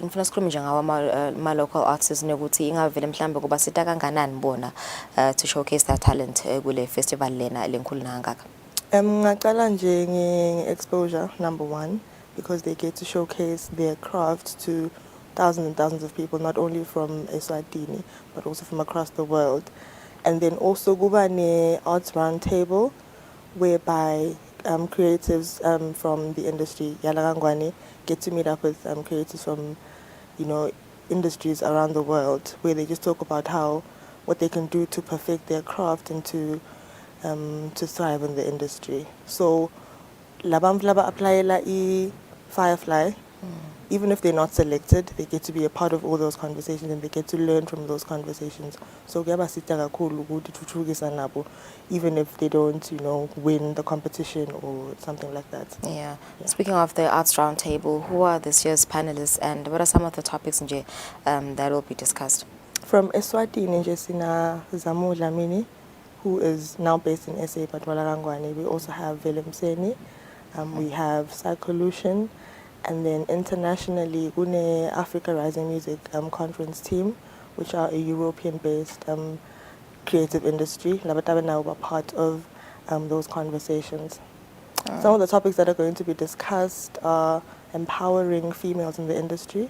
Speaker 4: Influence my local artists Neguti Inga Velemslambo Basita Ganganan Bona to showcase their talent Gule Festival Lena Linkulnanga.
Speaker 5: Ngaqala nje nge-exposure, number one, because they get to showcase their craft to thousands and thousands of people, not only from Eswatini, but also from across the world. And then also Gubane Arts Roundtable, whereby creatives from the industry, Yalagangwane, get to meet up with creatives from, industries around the world, where they just talk about what they can do to perfect their craft and to to thrive in the industry. So labam laba applyela Firefly, even if they're not selected, they get to be a part of all those conversations and they get to learn from those conversations. So kuyabasita kakhulu ukuthi thuthukisa nabo, even if they don't, win the competition or something like that.
Speaker 4: Yeah. Speaking of the Arts Roundtable, who are this year's panelists and what are some of the topics that will be discussed?
Speaker 5: From Eswatini, Jesina Zamu Lamini, who is now based in SA but Walarangwani. We also have Willem Seni, we have Psycholution, and then internationally, Une Africa Rising Music conference team, which are a European-based creative industry. Labatabe now are part of those conversations. Some of the topics that are going to be discussed are empowering females in the industry,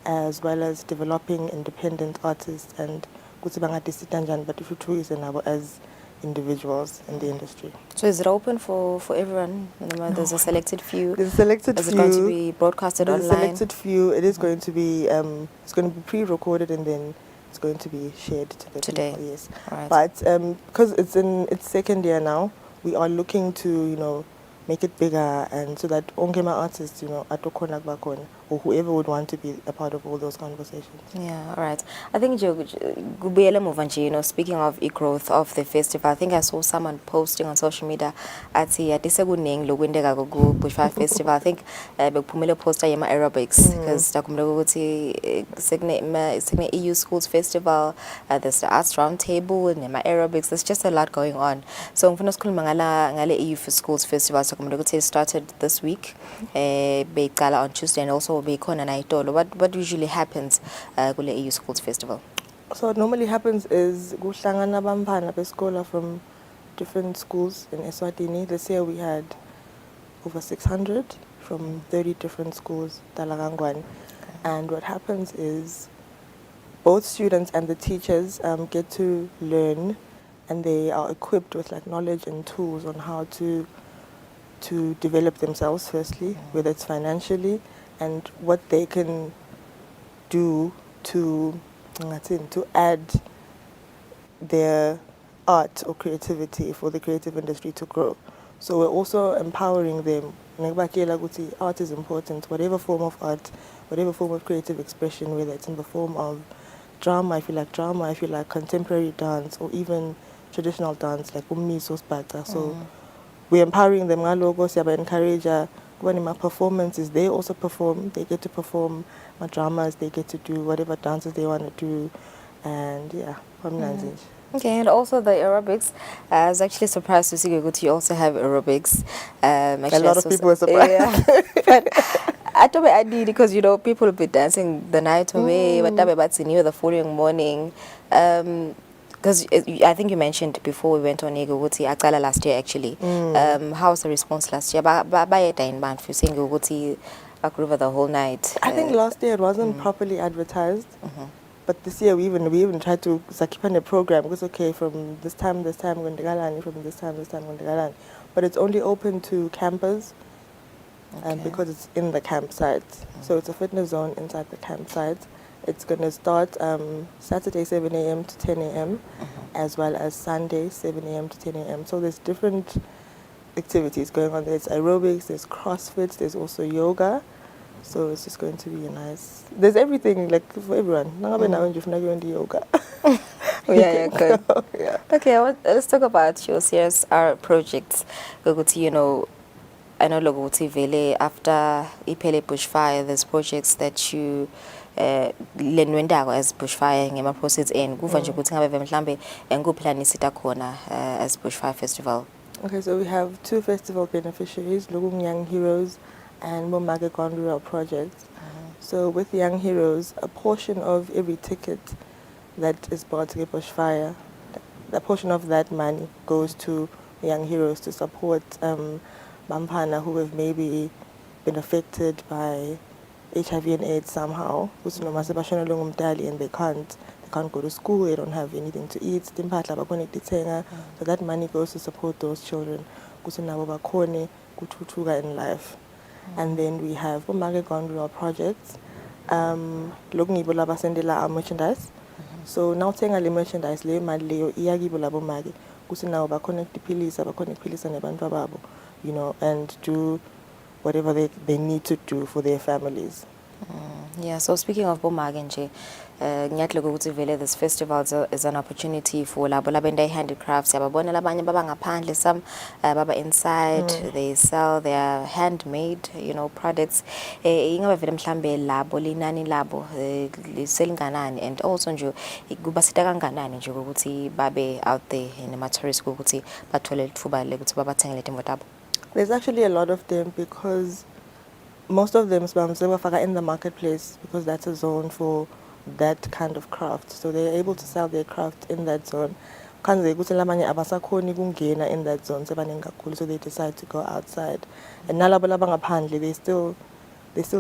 Speaker 5: as well as developing independent artists and kuti bangadisita njani bathuthukise nabo as individuals in the industry.
Speaker 4: So is it open for everyone? There's a selected few.
Speaker 5: There's a selected
Speaker 4: few. Is
Speaker 5: few.
Speaker 4: it going to be broadcasted
Speaker 5: There's
Speaker 4: online?
Speaker 5: A selected few. It is going to be it's going to be pre-recorded and then it's going to be shared to the
Speaker 4: today.
Speaker 5: People, yes.
Speaker 4: Right.
Speaker 5: But because it's in its second year now, we are looking to make it bigger and so that ongema artists atokona bakona or whoever would want to be a part of all those conversations.
Speaker 4: Yeah, all right. I think speaking of the growth of the festival, I think I saw someone posting on social media at the Bushfire Festival. I think bekuphumelele poster yema aerobics because takumloko ukuthi EU Schools Festival, there's the Arts Roundtable and yema aerobics. There's just a lot going on. So ngifuna sikhuluma ngale EU Schools Festival. Takumloko ukuthi started this week. Beqala on Tuesday and also what usually happens kule EU Schools Festival?
Speaker 5: So what normally happens is kuhlangana bantwana besikole from different schools in Eswatini. This year we had over 600 from 30 different schools Dalagangwan. And what happens is both students and the teachers get to learn and they are equipped with knowledge and tools on how to develop themselves firstly, whether it's financially and what they can do to add their art or creativity for the creative industry to grow. So we're also empowering them. Art is important, whatever form of art, whatever form of creative expression, whether it's in the form of drama, if you like drama, if you like contemporary dance, or even traditional dance like ummiso spata. So we're empowering them. Encourage when my performances, they also perform. They get to perform my dramas. They get to do whatever dances they want to do, and
Speaker 4: Okay, and also the aerobics. I was actually surprised to see you also have aerobics.
Speaker 5: A lot of people were surprised.
Speaker 4: Yeah. But I thought I did because people will be dancing the night away, but the following morning. Because I think you mentioned before we went on Guti Akala last year actually. How was the response last year? By in Banff, you saying Guti Akruva the whole night.
Speaker 5: I think last year it wasn't properly advertised. But this year we even tried to keep on a program because from this time from this time but it's only open to campers because it's in the campsite. So it's a fitness zone inside the campsite. It's going to start Saturday 7 a.m. to 10 a.m. As well as Sunday 7 a.m. to 10 a.m. So there's different activities going on. There's aerobics, there's CrossFit, there's also yoga. So it's just going to be nice. There's everything for everyone. Yoga.
Speaker 4: Yeah, good. Yeah. Okay, let's talk about your CSR projects. I know Logotivele after Ipele bushfire, there's projects that you lenwendago as bushfire ngema process and kuva nje ukuthi ngabe mhlambe enguplanisa khona as bushfire festival.
Speaker 5: Okay, so we have two festival beneficiaries, Young Heroes and Momage Gondrural projects. So with Young Heroes, a portion of every ticket that is bought to get bushfire, a portion of that money goes to Young Heroes to support Bampana who have maybe been affected by HIV and AIDS somehow. And they can't go to school, they don't have anything to eat. So that money goes to support those children in life. And then we have Momage Gondrural projects. Merchandise. So now tenga le merchandise le mali leyo iyagibo labo magi kuthi nawo ba-connect iphilisa baphilisa nebantwa babo, you know, and do whatever they need to do for their families.
Speaker 4: Yeah, so speaking of Bomage nje, ngiyahloko ukuthi vele this festival is an opportunity for labo labenda handicrafts. Yababona labanye baba ngaphandle, some baba inside, they sell their handmade, you know, products. Ingabe vele mhlambe labo linani labo liselinganani, and also nje kubasita kanganani nje ukuthi babe out there in the tourist ukuthi bathole ithuba lekuthi babathengele izinto zabo.
Speaker 5: There's actually a lot of them because most of them are in the marketplace because that's a zone for that kind of craft. So they're able to sell their craft in that zone. In that zone, so they decide to go outside. And they still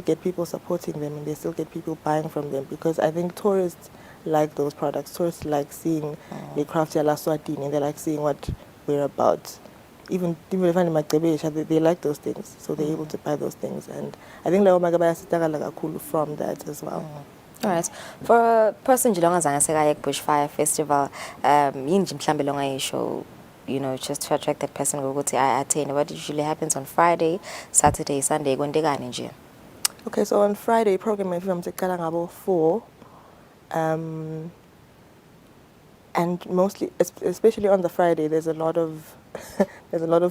Speaker 5: get people supporting them and they still get people buying from them because I think tourists like those products. Tourists like seeing the craft ya Eswatini and they like seeing what we're about. Even if they find they like those things, so they're able to buy those things, and I think from that as well.
Speaker 4: All right. For a person Jilonga Zangasega Bushfire Festival, yinji mhlambe longa show, you know, just to attract that person go to attain. What usually happens on Friday, Saturday, Sunday, nje?
Speaker 5: Okay, so on Friday program from Kalangabo 4. And mostly, especially on the Friday, there's a lot of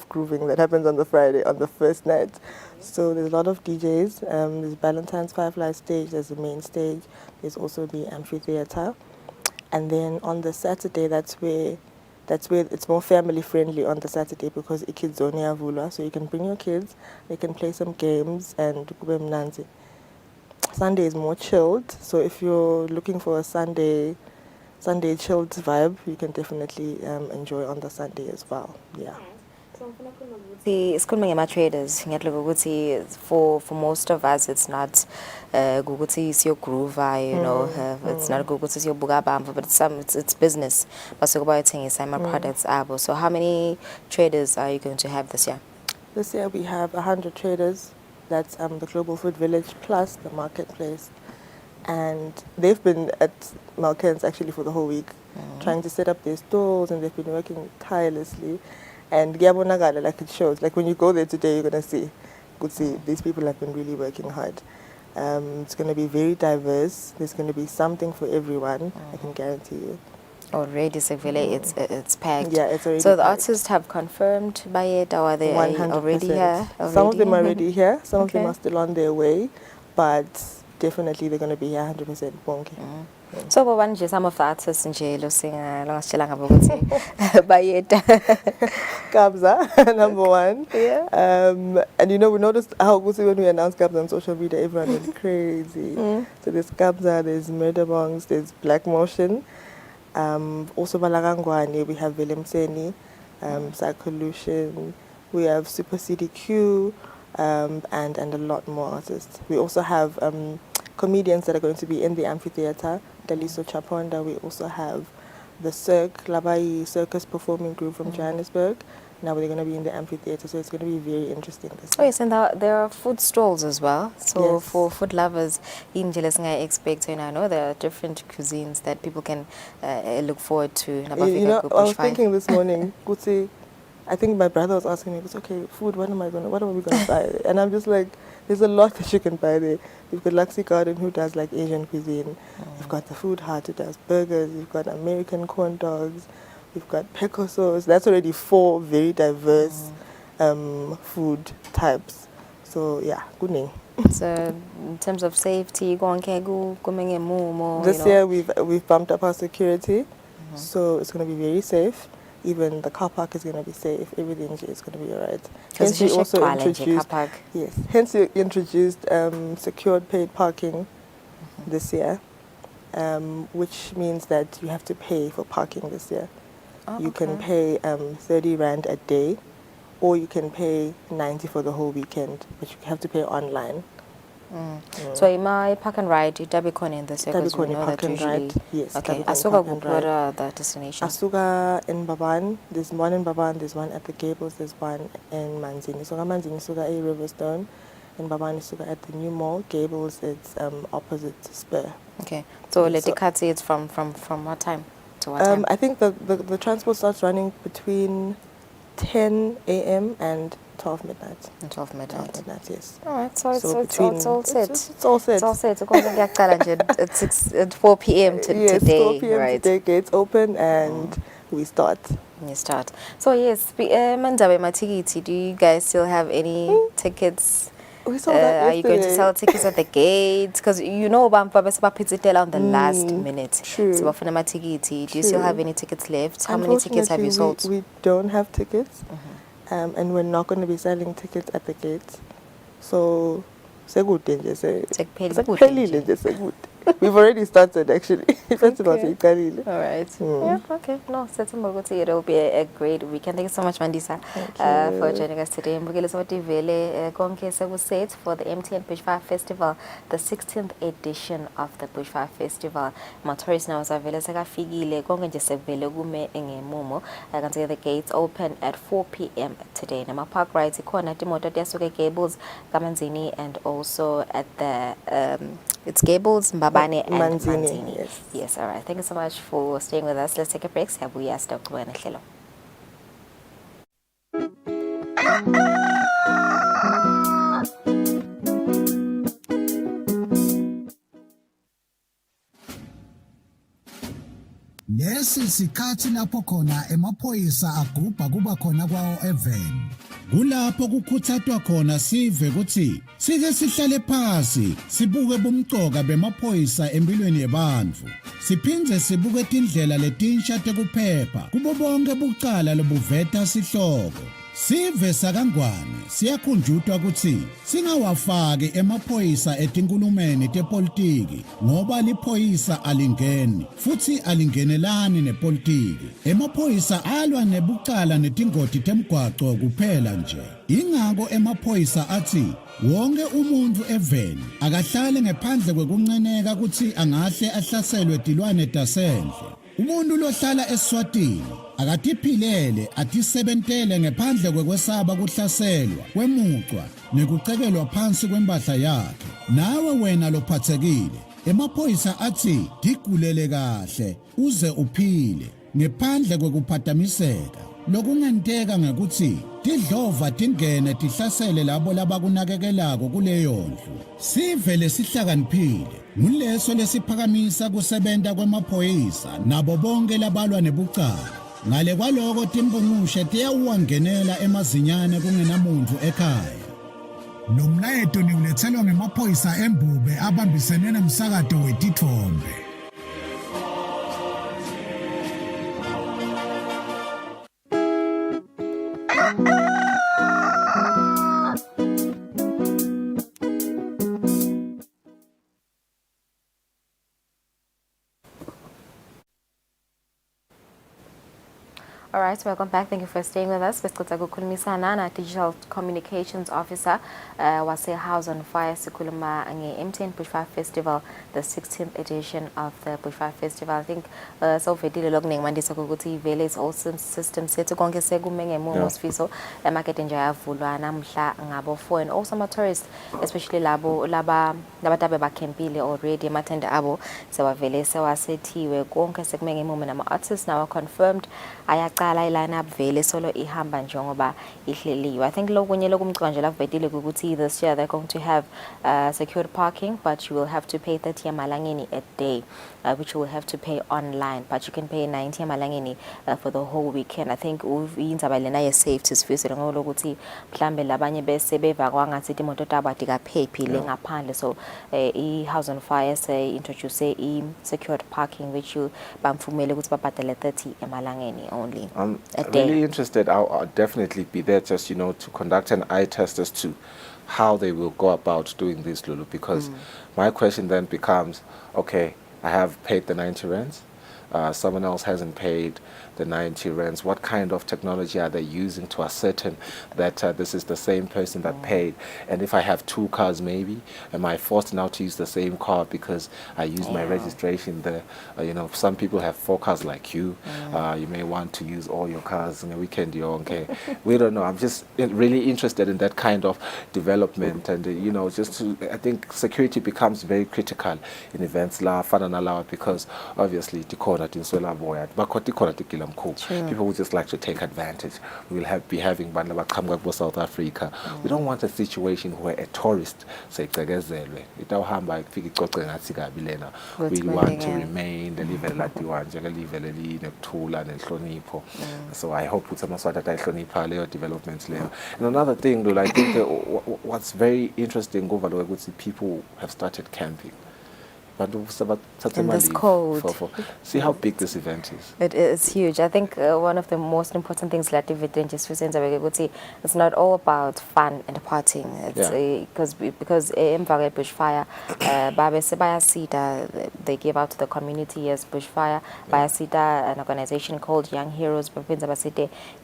Speaker 5: grooving that happens on the Friday, on the first night. So there's a lot of DJs. There's Valentine's Firefly stage. There's the main stage. There's also the amphitheater. And then on the Saturday, that's where it's more family friendly on the Saturday because kids zone vula. So you can bring your kids. They can play some games and kube mnanzi. Sunday is more chilled. So if you're looking for a Sunday chilled vibe, you can definitely enjoy on the Sunday as well. Yeah.
Speaker 4: Sikhuluma ngema traders ngiyadluka ukuthi for most of us it's not ukuthi siyo groover, you know, it's not ukuthi siyobuka bamba, but it's business basuke bayothengisa ama products abo. So how many traders are you going to have this year?
Speaker 5: This year we have 100 traders. That's the Global Food Village plus the marketplace. And they've been at Malkens actually for the whole week, trying to set up their stalls, and they've been working tirelessly. And Gabonagala, like it shows, like when you go there today, you're going to see these people have been really working hard. It's going to be very diverse. There's going to be something for everyone, I can guarantee you.
Speaker 4: Already, it's packed.
Speaker 5: Yeah, it's already
Speaker 4: So the
Speaker 5: packed.
Speaker 4: artists have confirmed by it, or are they
Speaker 5: 100%.
Speaker 4: already here?
Speaker 5: Some of them are already here. Some of them
Speaker 4: Okay.
Speaker 5: are still on their way, but definitely they're going to be here 100% bonke.
Speaker 4: So nje some of the artists nje lo singa longasitshela ngabo ukuthi bayeta.
Speaker 5: Kabza, number one.
Speaker 4: Yeah.
Speaker 5: And you know, we noticed how when we announced Kabza on social media, everyone went crazy. So there's Kabza, there's Murder Bongs, there's Black Motion. Also Balagangwane, we have Willem Seni, Psycholution, we have Super CDQ, and a lot more artists. We also have comedians that are going to be in the amphitheater, Daliso Chaponda. We also have the Labai Circus Performing Group from Johannesburg. Now they're going to be in the amphitheater, so it's going to be very interesting this
Speaker 4: Oh yes, and there are food stalls as well. So
Speaker 5: Yes.
Speaker 4: for food lovers, in I expect, and I know there are different cuisines that people can look forward to.
Speaker 5: You know, I was thinking this morning, Kutsi, I think my brother was asking me, okay, food, what are we going to buy? And I'm just like, there's a lot that you can buy there. You've got Luxy Garden, who does like Asian cuisine. You've got the Food Hut, who does burgers. You've got American corn dogs. We've got Peco sauce. That's already 4 very diverse food types. So yeah, good name.
Speaker 4: So in terms of safety,
Speaker 5: This year we've bumped up our security, so it's going to be very safe. Even the car park is going to be safe. Everything is going to be alright. Hence we also introduced Hence we introduced secured paid parking this year, which means that you have to pay for parking this year. You can pay 30 Rand a day, or you can pay 90 for the whole weekend, but you have to pay online.
Speaker 4: So in my park and ride, it be in this year because we know
Speaker 5: park
Speaker 4: that
Speaker 5: and
Speaker 4: usually.
Speaker 5: ride, yes.
Speaker 4: Okay.
Speaker 5: Dabikoni
Speaker 4: Asuka
Speaker 5: park and
Speaker 4: what
Speaker 5: ride.
Speaker 4: are the destinations?
Speaker 5: Asuka in Baban, there's one in Baban, there's one at the Gables, there's one in Manzini. So Manzini Suga a Riverstone, in Baban is Suga at the New Mall. Gables, it's opposite Spur.
Speaker 4: Okay. So Letikati, it's from what time to what time?
Speaker 5: I think the transport starts running between 10 a.m. and 12 midnight.
Speaker 4: And 12 midnight.
Speaker 5: 12 midnight, yes.
Speaker 4: All right, so it's all set.
Speaker 5: It's all set.
Speaker 4: It's all set. At 4 p.m.
Speaker 5: Yes,
Speaker 4: today,
Speaker 5: 4 p.m.
Speaker 4: right?
Speaker 5: today, gates open and we start.
Speaker 4: You start. So yes, Mandabe Matigiti, do you guys still have any tickets?
Speaker 5: We sold out
Speaker 4: are you going to
Speaker 5: yesterday.
Speaker 4: sell tickets at the gates? Because you know Bampa on the last minute.
Speaker 5: True.
Speaker 4: So Matigiti, do you still have any tickets left? How many tickets have you sold?
Speaker 5: We don't have tickets. And we're not going to be selling tickets at the gates. So, we've already started actually. Festival
Speaker 4: Okay. All right. Yeah, okay. No, it'll be a great weekend. Thank you so much, Mandisa, for joining us today. Set for the MTN Bushfire Festival, the 16th edition of the Bushfire Festival. Motorists now are I can say the gates open at 4 p.m. today. Nama park rides ikona timoto Desuke Gables, Kamanzini, and also at the it's Gables, Mbabane, and Manzini.
Speaker 5: Yes.
Speaker 4: Yes, all right. Thank you so much for staying with us. Let's take a break. Siyabuya sitawuqhubeka nehlelo.
Speaker 6: Lesi sikhathi lapho khona emaphoyisa agubha kuba khona kwawo eveni. Kulapho kukuthathwa khona sive ukuthi sike sihlale phansi sibuke bomcoka bemaphoyisa empilweni yabantu. Siphindze sibuke indlela letinsha tekuphepha kubo bonke bucala lobuveta sihloko. Sive sakangwane siyakhunjutwa ukuthi singawafaki emaphoyisa etinkulumeni tepolitiki ngoba liphoyisa alingeni futhi alingenelani nepolitiki. Emaphoyisa alwa nebucala netingoti temgwaco kuphela nje. Ingako emaphoyisa athi wonke umuntu eveni akahlale ngaphandle kwekunceneka ukuthi angahle ahlaselwe tilwane tasendle. Umuntu lohlala eSwatini akatiphilele atisebentele ngaphandle kwekwesaba kuhlaselwa kwemucwa nekucekelwa phansi kwempahla yakhe. Nawe wena lophathekile emaphoyisa athi digulele kahle uze uphile ngaphandle kwekuphatamiseka. Lokungenteka ngekuthi tidlova tingene tihlasele labo labakunakekelako kuleyo ndlu. Sive lesihlakaniphile nguleso lesiphakamisa kusebenta kwemaphoyisa nabo bonke labalwa nebucala. Ngale kwaloko timbungushe tiyawuwangenela emazinyane kungenamuntu ekhaya. Lo mlayeto niulethelwa ngemaphoyisa embube abambisene nomsakato wetithombe.
Speaker 4: All right, welcome back. Thank you for staying with us. Besicotha kukhulumisana na Digital Communications Officer wase House on Fire sikhuluma nge-MTN Bushfire Festival, the 16th edition of the Bushfire Festival. I think sovedile lokuningi mandisa ukuthi vele is all system sethu konke sekume ngemumo sifiso emarket nje yavulwa namhla ngabo 4 and also ama tourists especially labantu bakhempile already amathende abo sewavele sewasethiwe konke sekume ngemumo nama artists now confirmed ayaqala ilineup vele solo ihamba njengoba ihleliwe. I think lokunye lokumcanje lakuvedile ukuthi this year they're going to have secured parking, but you will have to pay 30 yamalangeni a day, which you will have to pay online, but you can pay 90 yamalangeni for the whole weekend. I think indzaba lena ye safety sifisile ngokuthi mhlambe labanye bese beva kwangathi imoto tabo atikaphephile ngaphandle, so i-House on Fire say introduce i-secured parking which you bamfumele ukuthi babhadale 30 yamalangeni only.
Speaker 2: I'm really interested. I'll definitely be there just, to conduct an eye test as to how they will go about doing this, Lulu, because my question then becomes, okay, I have paid the 90 rands. Someone else hasn't paid the 90 rands. What kind of technology are they using to ascertain that this is the same person that paid? And if I have two cars, maybe, am I forced now to use the same car because I use my registration there? Some people have 4 cars like you. You may want to use all your cars on the weekend. You're okay. We don't know. I'm just really interested in that kind of development. And, I think security becomes very critical in events like Fanana because obviously, khona tinswela boya bakhona ikhona tigila mkhulu. People who just like to take advantage. We'll be having bantu abaqhamuka kubo South Africa. We don't want a situation where a tourist seyigcekezelwe itawuhamba ifika icoce ngathi kabi lena. We want to remain the live latiwa njengelive lelinekuthula nenhlonipho. So I hope ukuthi amaswati atayihlonipha leyo developments leyo. And another thing, Lula, I think what's very interesting over the way people have started camping.
Speaker 4: In this cold.
Speaker 2: See how big this event is.
Speaker 4: It is huge. I think one of the most important things that it's not all about fun and partying. It's because emva bushfire, they gave out to the community as bushfire. Bayasita, an organization called Young Heroes, an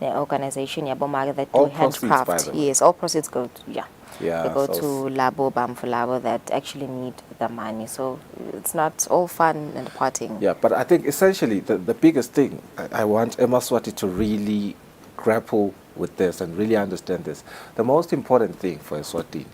Speaker 4: organization that do handcraft. Yes, all proceeds go to they go to Labo, Bamfu Labo that actually need the money. So it's not all fun and partying.
Speaker 2: Yeah, but I think essentially the biggest thing, I want Eswatini to really grapple with this and really understand this. The most important thing for Eswatini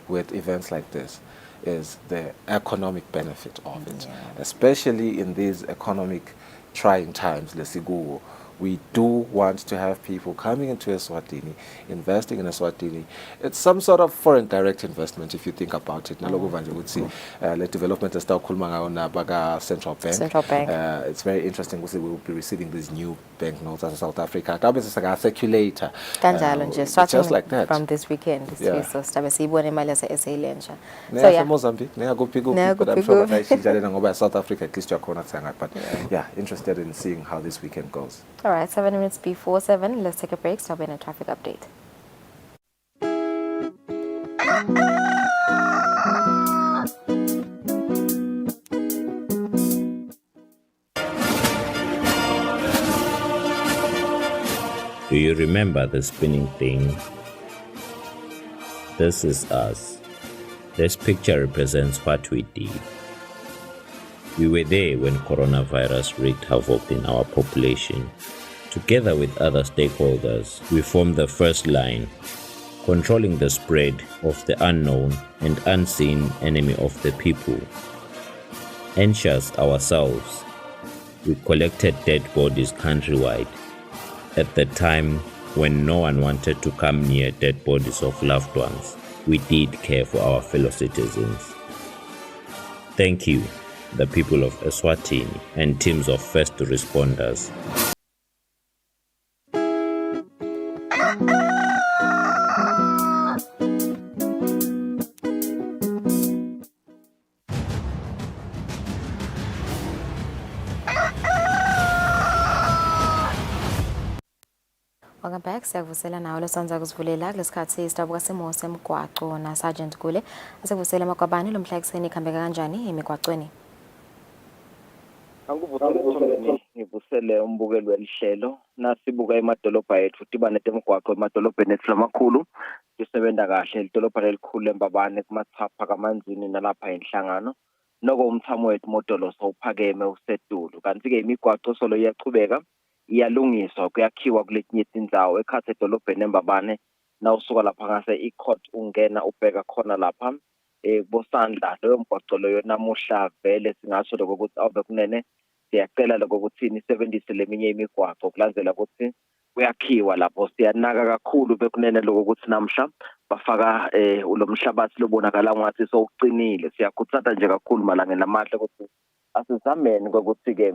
Speaker 2: with events like this is the economic benefit of it, especially in these economic trying times. Lesigugo. We do want to have people coming into Eswatini, investing in Eswatini. It's some sort of foreign direct investment if you think about it. Nalogo Vanje would see the development is Baga Central Bank. It's very interesting. We will be receiving these new banknotes as South Africa. It's like a circulator. Just like that.
Speaker 4: From this weekend. So
Speaker 2: Mozambique. But I'm sure that South Africa at least you're but yeah, interested in seeing how this weekend goes.
Speaker 4: All right, 7 minutes before 7. Let's take a break. Stop in a traffic update.
Speaker 7: Do you remember the spinning thing? This is us. This picture represents what we did. We were there when coronavirus wreaked havoc in our population. Together with other stakeholders, we formed the first line, controlling the spread of the unknown and unseen enemy of the people. Anxious ourselves, we collected dead bodies countrywide. At the time when no one wanted to come near dead bodies of loved ones, we did care for our fellow citizens. Thank you, the people of Eswatini and teams of first responders.
Speaker 4: Welcome back. Siyakuvusela nawe lesonza kusivulela kulesikhathi sidabuka simo semgwaqo na Sergeant Kule. Asivusela makwabani lo mhla ekseni ikhambeka kanjani emigwaqweni?
Speaker 8: Angivusele Thomeni, ngivusele umbukelo welihlelo. Nasibuka emadolobha ethu tibane temgwaqo emadolobheni ethu lamakhulu. Sisebenza kahle idolobha lelikhulu eMbabane kumathapha kamanzini nalapha enhlangano. Noko umthamo wethu modolo sowuphakeme usetulu. Kanti ke imigwaqo solo iyachubeka. Iyalungiswa kuyakhiwa kuletinye indzawo ekhathe edolobheni eMbabane nawusuka lapha ngase icourt ungena ubheka khona lapha bosandla leyo mgwaqo leyo namuhla vele singasho lokho ukuthi awube kunene siyacela lokho ukuthi nisebenzise leminye imigwaqo kulandzela ukuthi kuyakhiwa lapho siyanaka kakhulu bekunene lokho ukuthi namhla bafaka ulomhlabathi lobonakala ngathi sowuqinile siyakhuthaza nje kakhulu malanga namahle ukuthi asizameni ukuthi ke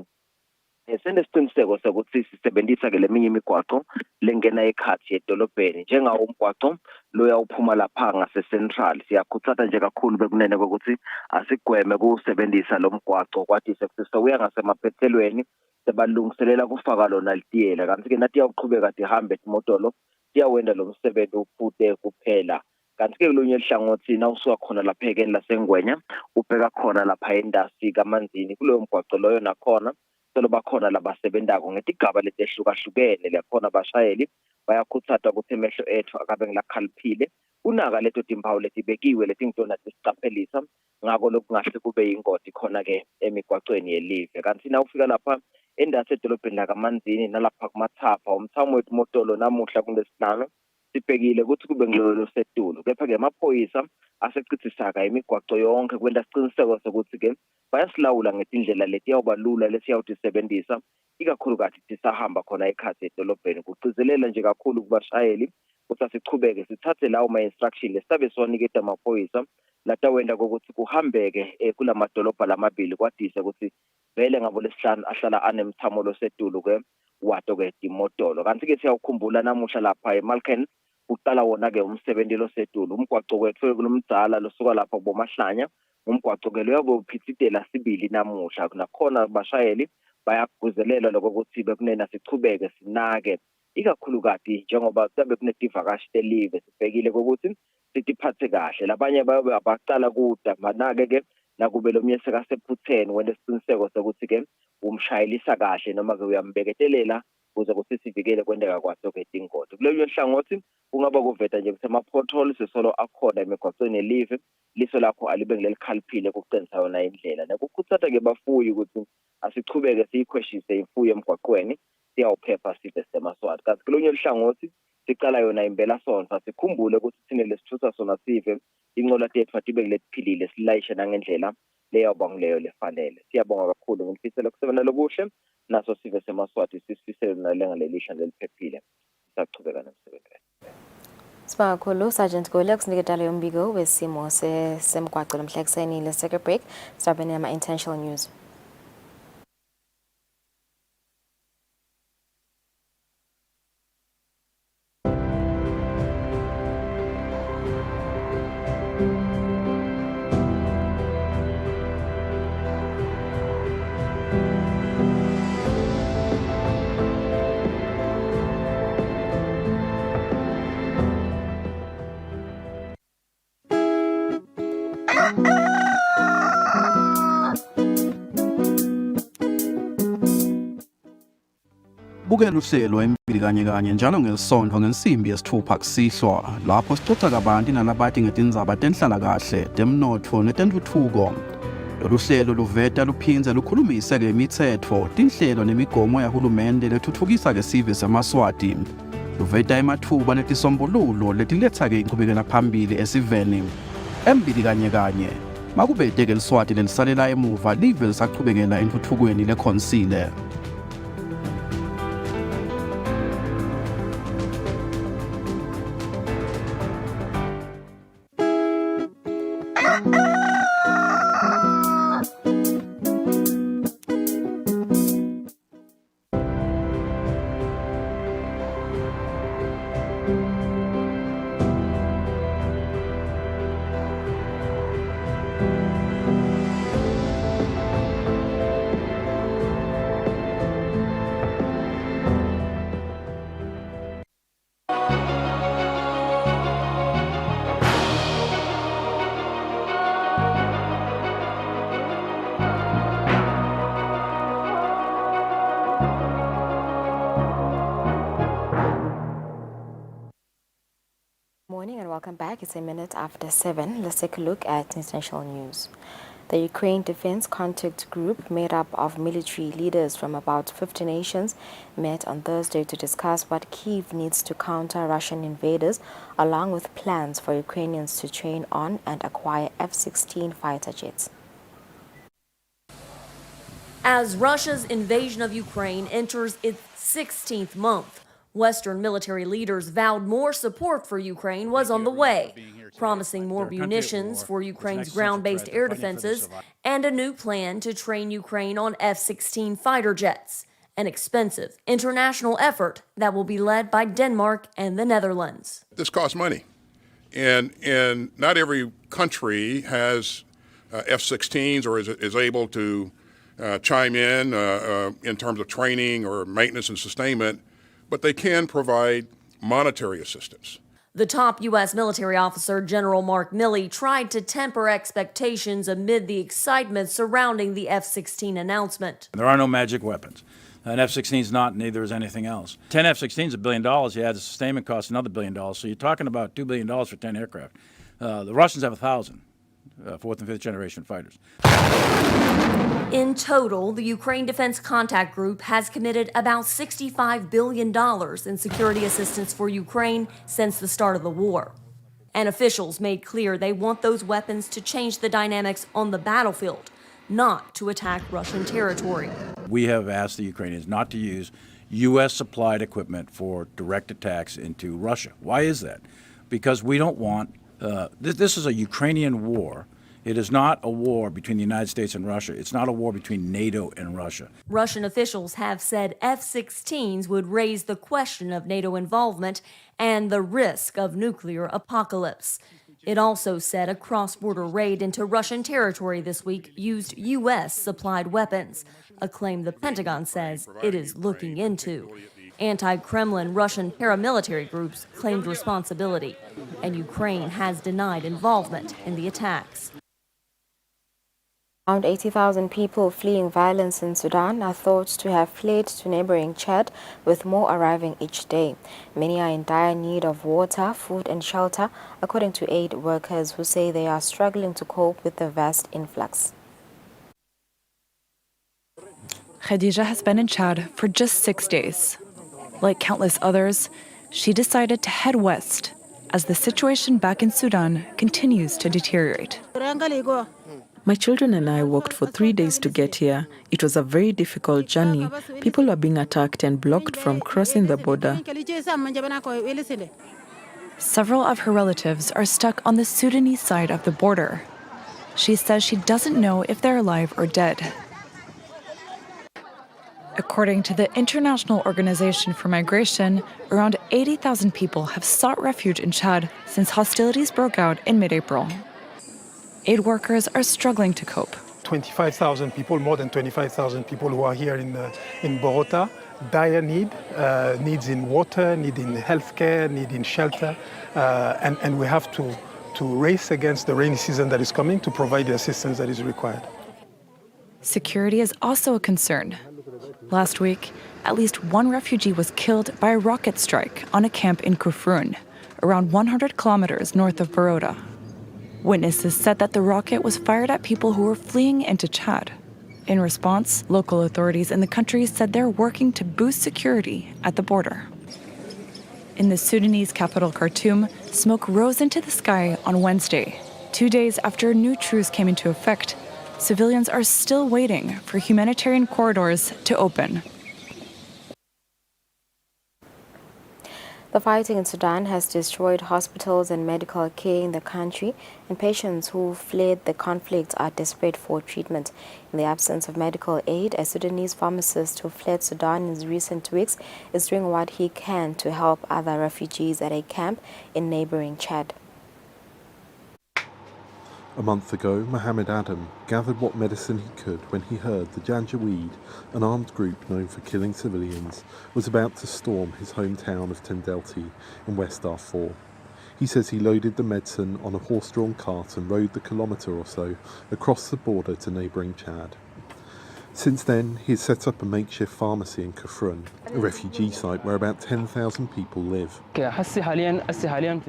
Speaker 8: senesiqiniseko sokuthi sisebenzisa ke leminye imigwaqo lengena ekhathi edolobheni njengawo umgwaqo loya uphuma lapha ngase central siyakhuthaza nje kakhulu bekunene ukuthi asigweme kusebenzisa lo mgwaqo kwathi sekuya ngasemaphethelweni sebalungiselela kufaka lona litiyela kanti ke nathi yaqhubeka sihambe imotolo siyawenda lo msebenzi uphute kuphela kanti ke kulonye ihlangothi nawusuka khona lapha ekeni lasengwenya ubheka khona lapha endasi kamanzini kuloyo mgwaqo loyo nakhona solo bakhona labasebenzako ngetigaba letehlukahlukene lakhona abashayeli bayakhuthaza ukuthi emehlo ethu akabe ngilakhaliphile unaka leto timpawu letibekiwe letingitona tisicaphelisa ngako lokungahle kube ingoti khona ke emigwaqweni yelive kanti na ufika lapha endase edolobheni lakamanzini nalapha kumathapha umthamo wethu motolo namuhla kulesihlanu sibhekile ukuthi kube ngilolo setulu kepha-ke amaphoyisa asecithisaka imigwaco yonke kwenta siciniseko sokuthi-ke bayasilawula ngetindlela letiyawuba lula lesiyawuthi sisebenzisa ikakhulukazi sisahamba khona ekhathi edolobheni kugcizelela nje kakhulu kubashayeli ukuthi asichubeke sithathe lawo ma-instruction lesitabe siwaniketa amaphoyisa latawenda kokuthi kuhambeke kula madolobha lamabili kwadise ukuthi vele ngabo lesihlanu ahlala anemthamo losetulu-ke wato-ke imodolo kanti-ke siyawukhumbula namuhla lapha eMalken uqala wona-ke umsebenzi losetulu umgwaco wethu kulomdzala losuka lapha kubomahlanya umgwaco-ke loyabe uphithitela sibili namuhla nakhona bashayeli bayagguzelela lokho ukuthi bekunena sichubeke sinake ikakhulukati njengoba kube kunedivakashi telive sibhekile kokuthi sitiphathe kahle labanye bayobe abacala kuda manake-ke nakube lo myese kasephutheni wena isiqiniseko sokuthi-ke umshayelisa kahle noma-ke uyambeketelela ukuze kuthi sivikele kwenteka kwaso-ke ingozi kuleyo nhlangothi kungaba kuveta nje ukuthi ama-potholes solo akhona emigwacweni elive liso lakho alibe ngilelikhaliphile kukuqinisa yona indlela nekukhuthata-ke bafuyi ukuthi asichubeke siyikhweshise imfuyo emgwaqweni siyawuphepha sive semaswati kanti kulonye hlangothi sicala yona impelasonto sikhumbule ukuthi thine lesithutha sona sive inqola tethu atibe kuletiphilile silayishe nangendlela leyawuba ngileyo lefanele siyabonga kakhulu ngimfisela kusebenza kuhle naso sive semaswati sisifisele nalengalelihle neliphephile sisachubeka nomsebenzi.
Speaker 4: Sibonga kakhulu Sergeant Gole kusiniketala yombiko wesimo semgwaqo namhla ekuseni le-second break sisabene nama-intentional news.
Speaker 9: Bukela uhlelo embili kanye njalo ngelisonto ngensimbi yesithupha kusihlwa lapho sixoxa kabanti nalabathi ngetindzaba tenhlalakahle temnotfo netentfutfuko. Lolu hlelo luveta luphindze lukhulumise-ke imitsetfo tinhlelo nemigomo yahulumende letfutfukisa-ke sive semaswati luveta ematfuba netisombululo letiletsa-ke inchubekela phambili esiveni embili kanye makubete-ke liswati lelisalela emuva live lisachubekela entfutfukweni lekhonsile.
Speaker 4: Morning and welcome back. It's a minute after 7. Let's take a look at international news. The Ukraine Defense Contact Group, made up of military leaders from about 50 nations, met on Thursday to discuss what Kyiv needs to counter Russian invaders, along with plans for Ukrainians to train on and acquire F-16 fighter jets.
Speaker 10: As Russia's invasion of Ukraine enters its 16th month, Western military leaders vowed more support for Ukraine was on the way, promising more munitions for Ukraine's ground-based air defenses and a new plan to train Ukraine on F-16 fighter jets, an expensive international effort that will be led by Denmark and the Netherlands.
Speaker 11: This costs money, and not every country has F-16s or is able to chime in terms of training or maintenance and sustainment, but they can provide monetary assistance.
Speaker 10: The top U.S. military officer, General Mark Milley, tried to temper expectations amid the excitement surrounding the F-16 announcement.
Speaker 12: There are no magic weapons. An F-16 is not, neither is anything else. 10 F-16s is $1 billion. You add the sustainment cost, another $1 billion. So you're talking about $2 billion for 10 aircraft. The Russians have 1,000. fourth and fifth generation fighters.
Speaker 10: In total, the Ukraine Defense Contact Group has committed about $65 billion in security assistance for Ukraine since the start of the war. And officials made clear they want those weapons to change the dynamics on the battlefield, not to attack Russian territory.
Speaker 12: We have asked the Ukrainians not to use U.S. supplied equipment for direct attacks into Russia. Why is that? Because we don't want, this is a Ukrainian war. It is not a war between the United States and Russia. It's not a war between NATO and Russia.
Speaker 10: Russian officials have said F-16s would raise the question of NATO involvement and the risk of nuclear apocalypse. It also said a cross-border raid into Russian territory this week used U.S.-supplied weapons, a claim the Pentagon says it is looking into. Anti-Kremlin Russian paramilitary groups claimed responsibility, and Ukraine has denied involvement in the attacks.
Speaker 4: Around 80,000 people fleeing violence in Sudan are thought to have fled to neighboring Chad, with more arriving each day. Many are in dire need of water, food and shelter, according to aid workers who say they are struggling to cope with the vast influx.
Speaker 13: Khadija has been in Chad for just 6 days. Like countless others, she decided to head west as the situation back in Sudan continues to deteriorate.
Speaker 15: My children and I walked for 3 days to get here. It was a very difficult journey. People were being attacked and blocked from crossing the border.
Speaker 13: Several of her relatives are stuck on the Sudanese side of the border. She says she doesn't know if they're alive or dead. According to the International Organization for Migration, around 80,000 people have sought refuge in Chad since hostilities broke out in mid-April. Aid workers are struggling to cope.
Speaker 16: 25,000 people, more than 25,000 people who are here in Bogota, dire needs in water, need in healthcare, need in shelter, and we have to race against the rainy season that is coming to provide the assistance that is required.
Speaker 13: Security is also a concern. Last week, at least one refugee was killed by a rocket strike on a camp in Kufrun, around 100 kilometers north of Baroda. Witnesses said that the rocket was fired at people who were fleeing into Chad. In response, local authorities in the country said they're working to boost security at the border. In the Sudanese capital Khartoum, smoke rose into the sky on Wednesday. 2 days after a new truce came into effect, civilians are still waiting for humanitarian corridors to open.
Speaker 4: The fighting in Sudan has destroyed hospitals and medical care in the country, and patients who fled the conflict are desperate for treatment. In the absence of medical aid, a Sudanese pharmacist who fled Sudan in recent weeks is doing what he can to help other refugees at a camp in neighboring Chad.
Speaker 18: A month ago, Mohammed Adam gathered what medicine he could when he heard the Janjaweed, an armed group known for killing civilians, was about to storm his hometown of Tendelti in West Darfur. He says he loaded the medicine on a horse-drawn cart and rode the kilometre or so across the border to neighbouring Chad. Since then, he has set up a makeshift pharmacy in Kufrun, a refugee site where about 10,000 people live.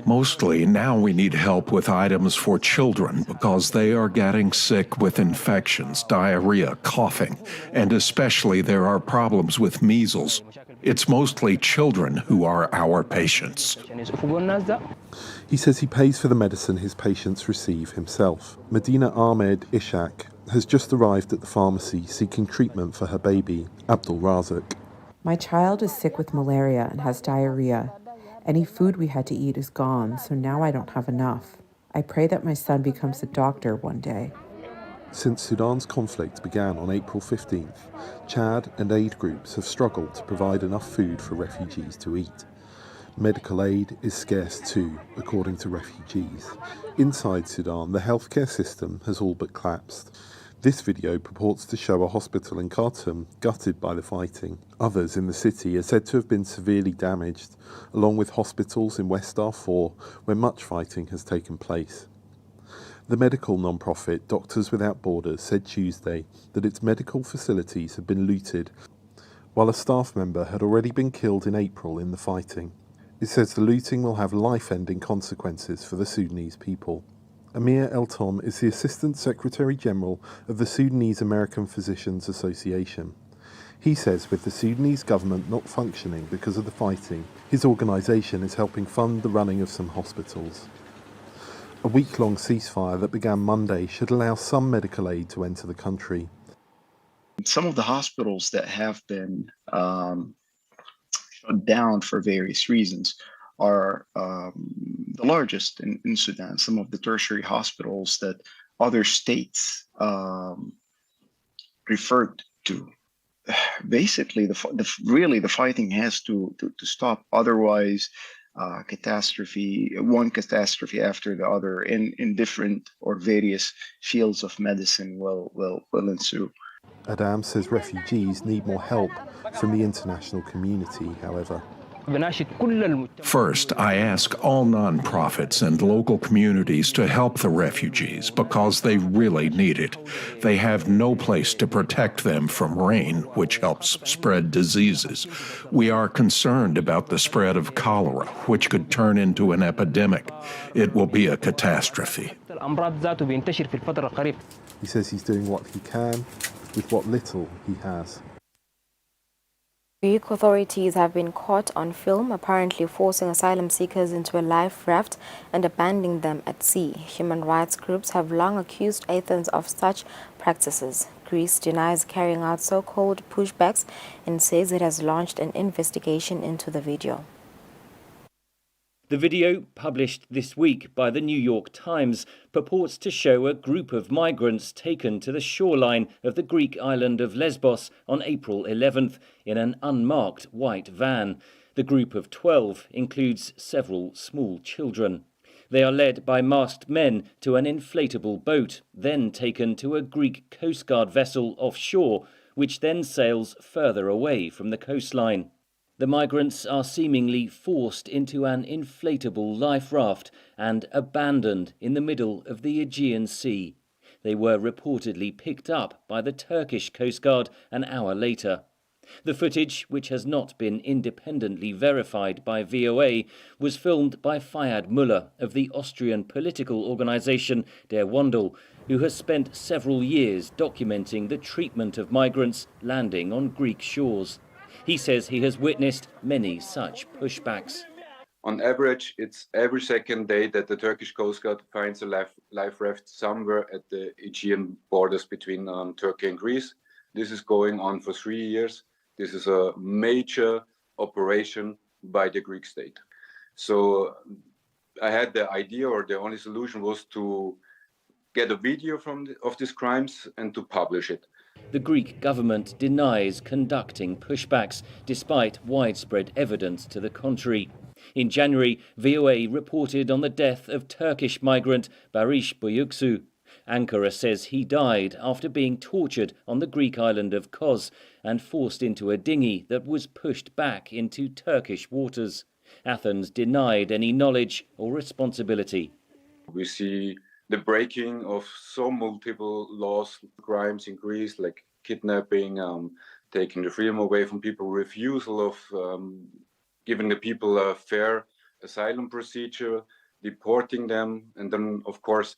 Speaker 19: Mostly now we need help with items for children because they are getting sick with infections, diarrhea, coughing, and especially there are problems with measles. It's mostly children who are our patients.
Speaker 18: He says he pays for the medicine his patients receive himself. Medina Ahmed Ishak has just arrived at the pharmacy seeking treatment for her baby, Abdul Razak.
Speaker 26: My child is sick with malaria and has diarrhea. Any food we had to eat is gone, so now I don't have enough. I pray that my son becomes a doctor one day.
Speaker 18: Since Sudan's conflict began on April 15th, Chad and aid groups have struggled to provide enough food for refugees to eat. Medical aid is scarce too, according to refugees. Inside Sudan, the healthcare system has all but collapsed. This video purports to show a hospital in Khartoum gutted by the fighting. Others in the city are said to have been severely damaged, along with hospitals in West Darfur where much fighting has taken place. The medical non-profit Doctors Without Borders said Tuesday that its medical facilities had been looted, while a staff member had already been killed in April in the fighting. It says the looting will have life-ending consequences for the Sudanese people. Amir Eltom is the Assistant Secretary General of the Sudanese American Physicians Association. He says with the Sudanese government not functioning because of the fighting, his organisation is helping fund the running of some hospitals. A week-long ceasefire that began Monday should allow some medical aid to enter the country.
Speaker 14: Some of the hospitals that have been shut down for various reasons are the largest in Sudan. Some of the tertiary hospitals that other states referred to. Basically, the fighting has to stop. Otherwise, one catastrophe after the other in different or various fields of medicine will ensue.
Speaker 18: Adam says refugees need more help from the international community, however.
Speaker 19: First, I ask all nonprofits and local communities to help the refugees because they really need it. They have no place to protect them from rain, which helps spread diseases. We are concerned about the spread of cholera, which could turn into an epidemic. It will be a catastrophe.
Speaker 18: He says he's doing what he can with what little he has.
Speaker 4: Greek authorities have been caught on film apparently forcing asylum seekers into a life raft and abandoning them at sea. Human rights groups have long accused Athens of such practices. Greece denies carrying out so-called pushbacks and says it has launched an investigation into the video.
Speaker 17: The video, published this week by the New York Times, purports to show a group of migrants taken to the shoreline of the Greek island of Lesbos on April 11th in an unmarked white van. The group of 12 includes several small children. They are led by masked men to an inflatable boat, then taken to a Greek Coast Guard vessel offshore, which then sails further away from the coastline. The migrants are seemingly forced into an inflatable life raft and abandoned in the middle of the Aegean Sea. They were reportedly picked up by the Turkish Coast Guard an hour later. The footage, which has not been independently verified by VOA, was filmed by Fayad Müller of the Austrian political organisation Der Wandel, who has spent several years documenting the treatment of migrants landing on Greek shores. He says he has witnessed many such pushbacks.
Speaker 20: On average, it's every second day that the Turkish Coast Guard finds a life raft somewhere at the Aegean borders between Turkey and Greece. This is going on for 3 years. This is a major operation by the Greek state. So I had the idea, or the only solution was to get a video of these crimes and to publish it.
Speaker 17: The Greek government denies conducting pushbacks, despite widespread evidence to the contrary. In January, VOA reported on the death of Turkish migrant Barış Buyuksu. Ankara says he died after being tortured on the Greek island of Kos and forced into a dinghy that was pushed back into Turkish waters. Athens denied any knowledge or responsibility.
Speaker 20: We see the breaking of so multiple laws, crimes in Greece, like kidnapping, taking the freedom away from people, refusal of giving the people a fair asylum procedure, deporting them, and then, of course,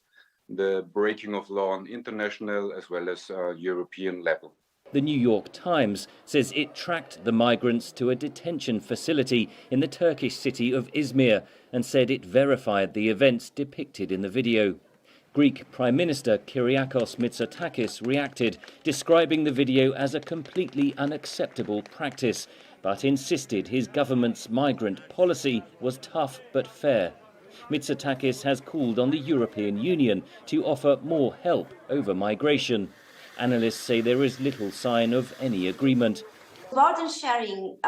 Speaker 20: the breaking of law on international as well as European level.
Speaker 17: The New York Times says it tracked the migrants to a detention facility in the Turkish city of Izmir and said it verified the events depicted in the video. Greek Prime Minister Kyriakos Mitsotakis reacted, describing the video as a completely unacceptable practice, but insisted his government's migrant policy was tough but fair. Mitsotakis has called on the European Union to offer more help over migration. Analysts say there is little sign of any agreement.
Speaker 21: Burden sharing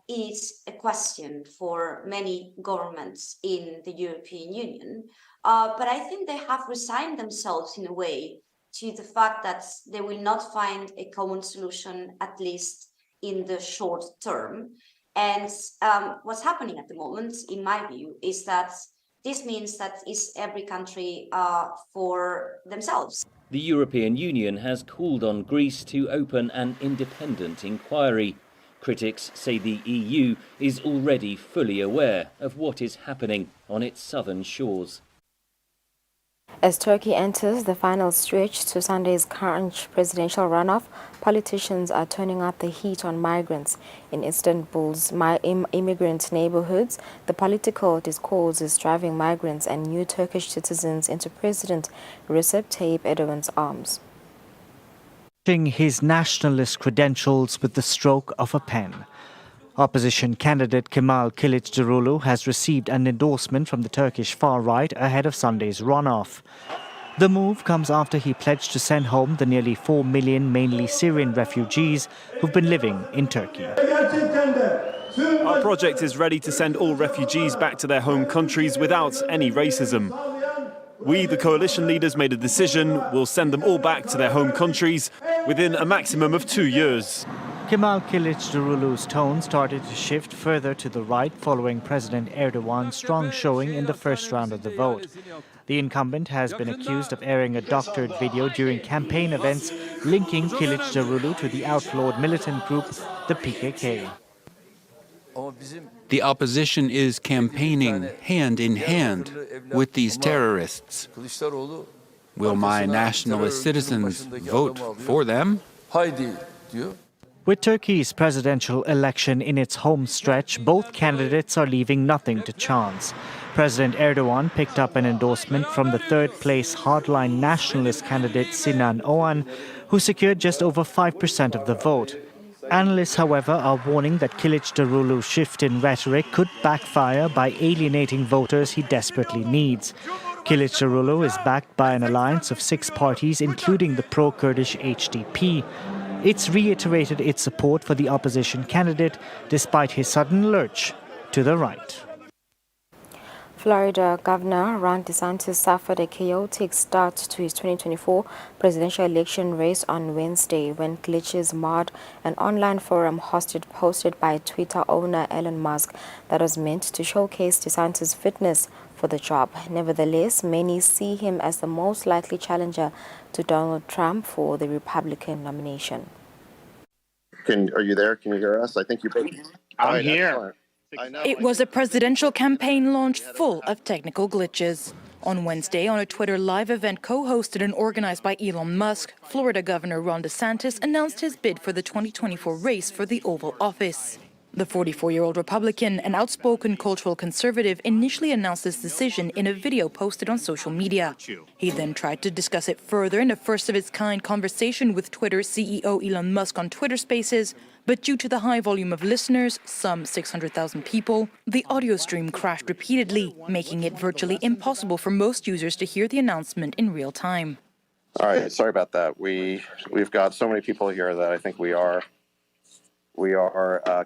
Speaker 21: is a question for many governments in the European Union, but I think they have resigned themselves in a way to the fact that they will not find a common solution, at least in the short term. And what's happening at the moment, in my view, is that this means that it's every country for themselves.
Speaker 17: The European Union has called on Greece to open an independent inquiry. Critics say the EU is already fully aware of what is happening on its southern shores.
Speaker 4: As Turkey enters the final stretch to Sunday's current presidential runoff, politicians are turning up the heat on migrants. In Istanbul's immigrant neighborhoods, the political discourse is driving migrants and new Turkish citizens into President Recep Tayyip Erdogan's arms.
Speaker 1: His nationalist credentials with the stroke of a pen. Opposition candidate Kemal Kılıçdaroğlu has received an endorsement from the Turkish far right ahead of Sunday's runoff. The move comes after he pledged to send home the nearly 4 million mainly Syrian refugees who've been living in Turkey.
Speaker 3: Our project is ready to send all refugees back to their home countries without any racism. We, the coalition leaders, made a decision. We'll send them all back to their home countries within a maximum of 2 years.
Speaker 1: Kemal Kılıçdaroğlu's tone started to shift further to the right following President Erdogan's strong showing in the first round of the vote. The incumbent has been accused of airing a doctored video during campaign events linking Kılıçdaroğlu to the outlawed militant group, the PKK.
Speaker 22: The opposition is campaigning hand in hand with these terrorists. Will my nationalist citizens vote for them?
Speaker 1: With Turkey's presidential election in its home stretch, both candidates are leaving nothing to chance. President Erdogan picked up an endorsement from the third-place hardline nationalist candidate Sinan Oğan, who secured just over 5% of the vote. Analysts, however, are warning that Kılıçdaroğlu's shift in rhetoric could backfire by alienating voters he desperately needs. Kılıçdaroğlu is backed by an alliance of 6 parties, including the pro-Kurdish HDP. It's reiterated its support for the opposition candidate, despite his sudden lurch to the right.
Speaker 4: Florida Governor Ron DeSantis suffered a chaotic start to his 2024 presidential election race on Wednesday when glitches marred an online forum hosted by Twitter owner Elon Musk that was meant to showcase DeSantis' fitness for the job. Nevertheless, many see him as the most likely challenger to Donald Trump for the Republican nomination.
Speaker 23: Are you there? Can you hear us? I think you.
Speaker 24: I'm here. It was a presidential campaign launch full of technical glitches. On Wednesday, on a Twitter Live event co-hosted and organized by Elon Musk, Florida Governor Ron DeSantis announced his bid for the 2024 race for the Oval Office. The 44-year-old Republican and outspoken cultural conservative initially announced this decision in a video posted on social media. He then tried to discuss it further in a first-of-its-kind conversation with Twitter CEO Elon Musk on Twitter Spaces, but due to the high volume of listeners, some 600,000 people, the audio stream crashed repeatedly, making it virtually impossible for most users to hear the announcement in real time.
Speaker 23: All right, sorry about that. We've got so many people here that I think we are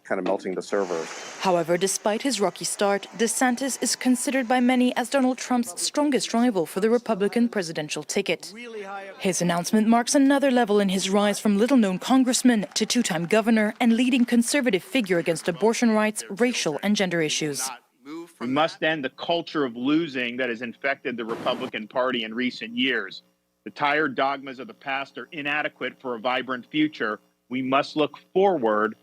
Speaker 23: kind of melting the server.
Speaker 24: However, despite his rocky start, DeSantis is considered by many as Donald Trump's strongest rival for the Republican presidential ticket. His announcement marks another level in his rise from little-known congressman to two-time governor and leading conservative figure against abortion rights, racial and gender issues.
Speaker 25: We must end the culture of losing that has infected the Republican Party in recent years. The tired dogmas of the past are inadequate for a vibrant future. We must look forward,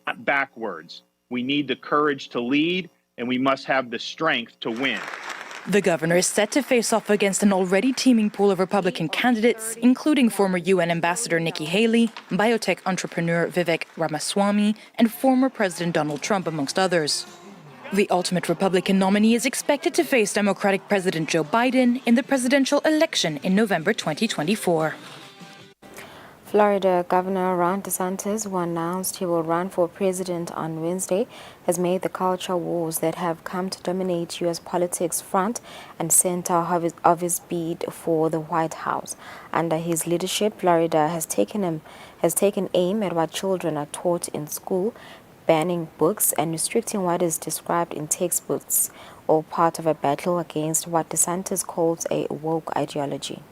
Speaker 25: not backwards. We need the courage to lead, and we must have the strength to win.
Speaker 24: The governor is set to face off against an already teeming pool of Republican candidates, including former UN Ambassador Nikki Haley, biotech entrepreneur Vivek Ramaswamy, and former President Donald Trump, amongst others. The ultimate Republican nominee is expected to face Democratic President Joe Biden in the presidential election in November 2024.
Speaker 4: Florida Governor Ron DeSantis, who announced he will run for president on Wednesday, has made the culture wars that have come to dominate U.S. politics front and center of his bid for the White House. Under his leadership, Florida has taken aim at what children are taught in school, banning books and restricting what is described in textbooks, all part of a battle against what DeSantis calls a woke ideology.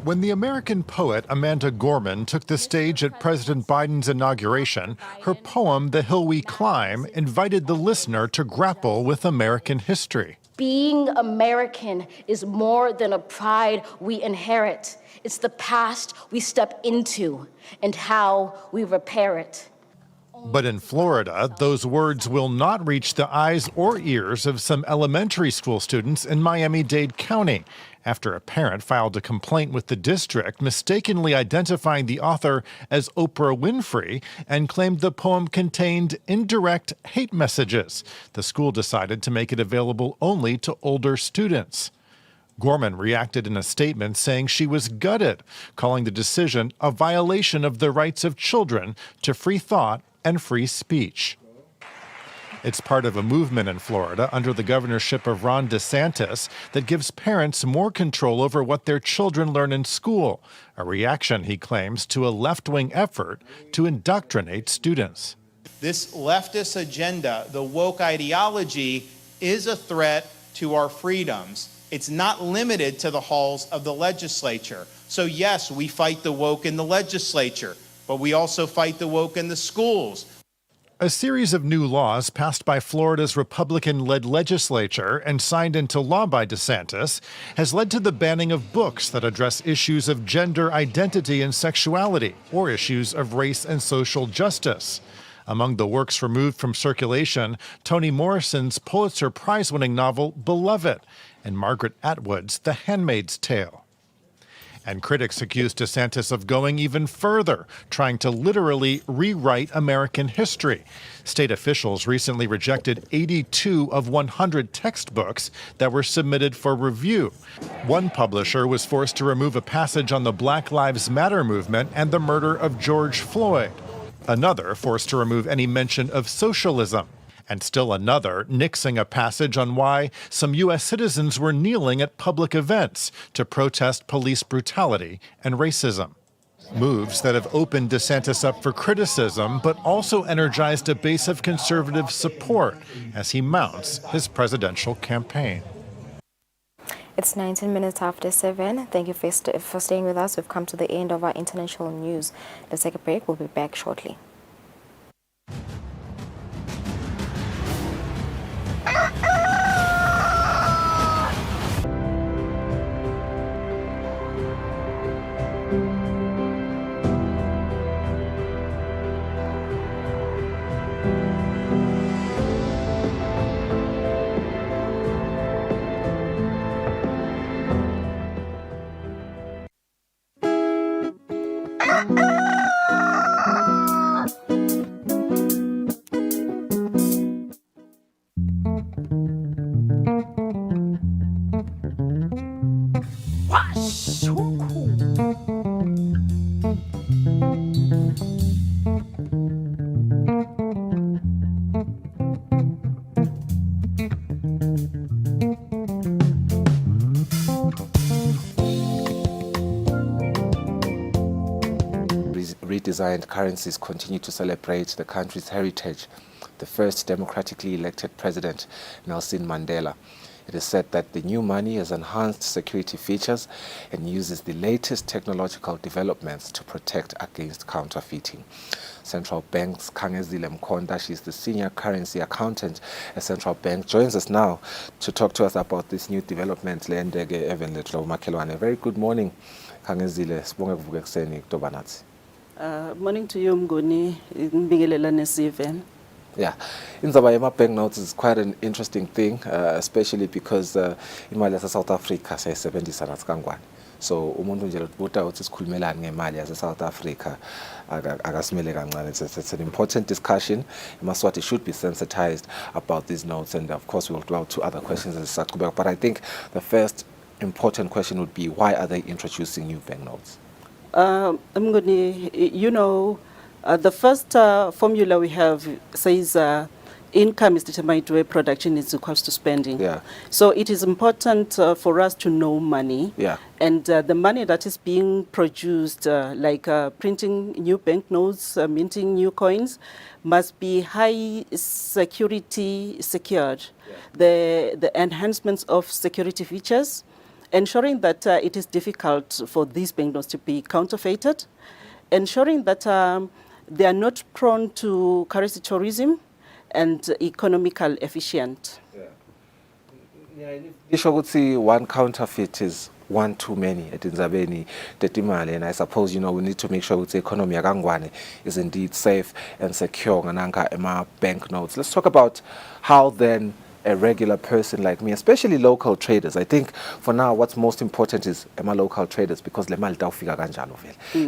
Speaker 27: When the American poet Amanda Gorman took the stage at President Biden's inauguration, her poem, The Hill We Climb, invited the listener to grapple with American history.
Speaker 28: Being American is more than a pride we inherit. It's the past we step into and how we repair it.
Speaker 27: But in Florida, those words will not reach the eyes or ears of some elementary school students in Miami-Dade County after a parent filed a complaint with the district mistakenly identifying the author as Oprah Winfrey and claimed the poem contained indirect hate messages. The school decided to make it available only to older students. Gorman reacted in a statement saying she was gutted, calling the decision a violation of the rights of children to free thought and free speech. It's part of a movement in Florida under the governorship of Ron DeSantis that gives parents more control over what their children learn in school, a reaction, he claims, to a left-wing effort to indoctrinate students.
Speaker 2: This leftist agenda, the woke ideology, is a threat to our freedoms. It's not limited to the halls of the legislature. So yes, we fight the woke in the legislature, but we also fight the woke in the schools.
Speaker 27: A series of new laws passed by Florida's Republican-led legislature and signed into law by DeSantis has led to the banning of books that address issues of gender identity and sexuality or issues of race and social justice. Among the works removed from circulation, Toni Morrison's Pulitzer Prize-winning novel Beloved and Margaret Atwood's The Handmaid's Tale. And critics accuse DeSantis of going even further, trying to literally rewrite American history. State officials recently rejected 82 of 100 textbooks that were submitted for review. One publisher was forced to remove a passage on the Black Lives Matter movement and the murder of George Floyd. Another forced to remove any mention of socialism. And still another nixing a passage on why some U.S. citizens were kneeling at public events to protest police brutality and racism. Moves that have opened DeSantis up for criticism, but also energized a base of conservative support as he mounts his presidential campaign.
Speaker 4: It's 19 minutes after 7. Thank you for staying with us. We've come to the end of our international news. Let's take a break. We'll be back shortly.
Speaker 5: Redesigned currencies continue to celebrate the country's heritage. The first democratically elected president, Nelson Mandela. It is said that the new money has enhanced security features and uses the latest technological developments to protect against counterfeiting. Central Bank's Kusile Mkonda, she's the senior currency accountant at Central Bank, joins us now to talk to us about this new development. Very good morning, Kusile. Sibonge kuvuka ekseni kutoba nathi.
Speaker 6: Morning to you, Mnguni. Ngibingelela nesiven.
Speaker 5: Yeah, indaba yama-bank notes is quite an interesting thing, especially because imali yase-South Africa siyayisebenzisa nathi kangwane. So umuntu nje ubuta uthi sikhulumelane ngemali yase-South Africa akasimele kancane. It's an important discussion. Eswatini should be sensitized about these notes, and of course we'll go to other questions as such. But I think the first important question would be, why are they introducing new bank notes?
Speaker 6: You know, the first formula we have says income is determined where production is equals to spending.
Speaker 5: Yeah.
Speaker 6: So it is important for us to know money.
Speaker 5: Yeah.
Speaker 6: And the money that is being produced, like printing new banknotes, minting new coins, must be high security secured. Yeah. The enhancements of security features, ensuring that it is difficult for these banknotes to be counterfeited, ensuring that they are not prone to currency tourism, and economical efficient.
Speaker 5: Yeah, one counterfeit is one too many at Inzabeni, Tetimale, and I suppose, we need to make sure that the economy is indeed safe and secure, Ngananga Ema banknotes. Let's talk about how then a regular person like me, especially local traders. I think for now what's most important is Ema local traders, because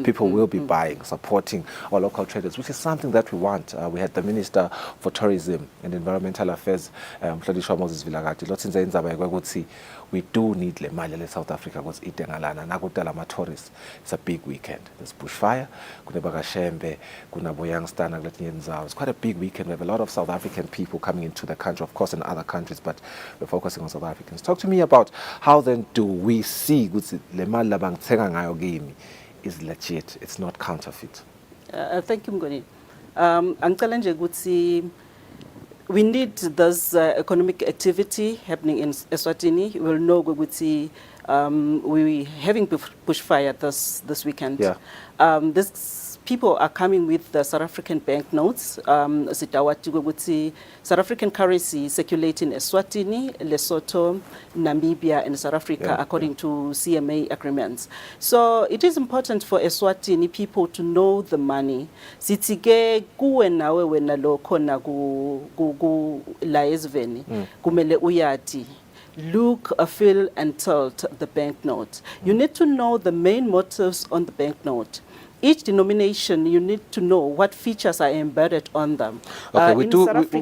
Speaker 5: people will be buying, supporting our local traders, which is something that we want. We had the Minister for Tourism and Environmental Affairs, Moses Vilagati, we do need le mali le South Africa because itengalana nakudala ama tourists. It's a big weekend. There's bushfire, kuna Bakashembe, kuna Boyangstan, it's quite a big weekend. We have a lot of South African people coming into the country, of course in other countries, but we're focusing on South Africans. Talk to me about how then do we see le mali labangithenga ngayo kimi is legit, it's not counterfeit.
Speaker 6: Thank you, Mgoni. Angicela ukuthi we need this economic activity happening in Eswatini. We'll know ukuthi we're having bushfire this weekend.
Speaker 5: Yeah.
Speaker 6: This people are coming with the South African banknotes. South African currency circulating in Eswatini, Lesotho, Namibia, and South Africa, according to CMA agreements. So it is important for Eswatini people to know the money. Sitige kuwe nawe wena lokho na ku la ezveni kumele uyati. Look, feel, and tilt the banknote. You need to know the main motives on the banknote. Each denomination, you need to know what features are embedded on them.
Speaker 5: Okay, we do have, we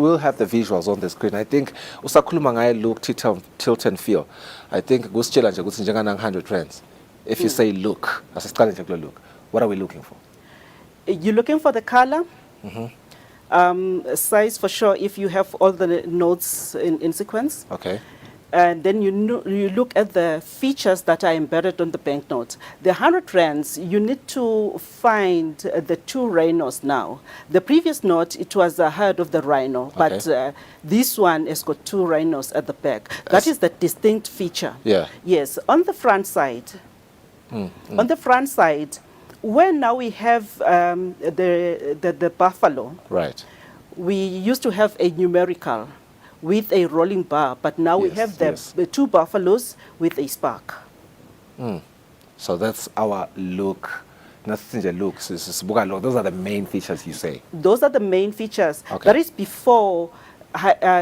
Speaker 5: will have the visuals on the screen. I think usakhuluma ngaye look, tilt and feel. I think kusitshela nje ukuthi njengana 100 rands. If you say look, look, what are we looking for?
Speaker 6: You're looking for the color. Size for sure if you have all the notes in sequence.
Speaker 5: Okay.
Speaker 6: And then you look at the features that are embedded on the banknote. The 100 rands, you need to find the two rhinos now. The previous note, it was a head of the rhino, but this one has got two rhinos at the back. That is the distinct feature.
Speaker 5: Yeah.
Speaker 6: Yes, on the front side. On the front side, when now we have the buffalo.
Speaker 5: Right.
Speaker 6: We used to have a numerical with a rolling bar, but now we have the two buffaloes with a spark.
Speaker 5: So that's our look. Nothing just looks. Those are the main features you say.
Speaker 6: Those are the main features.
Speaker 5: Okay.
Speaker 6: That is before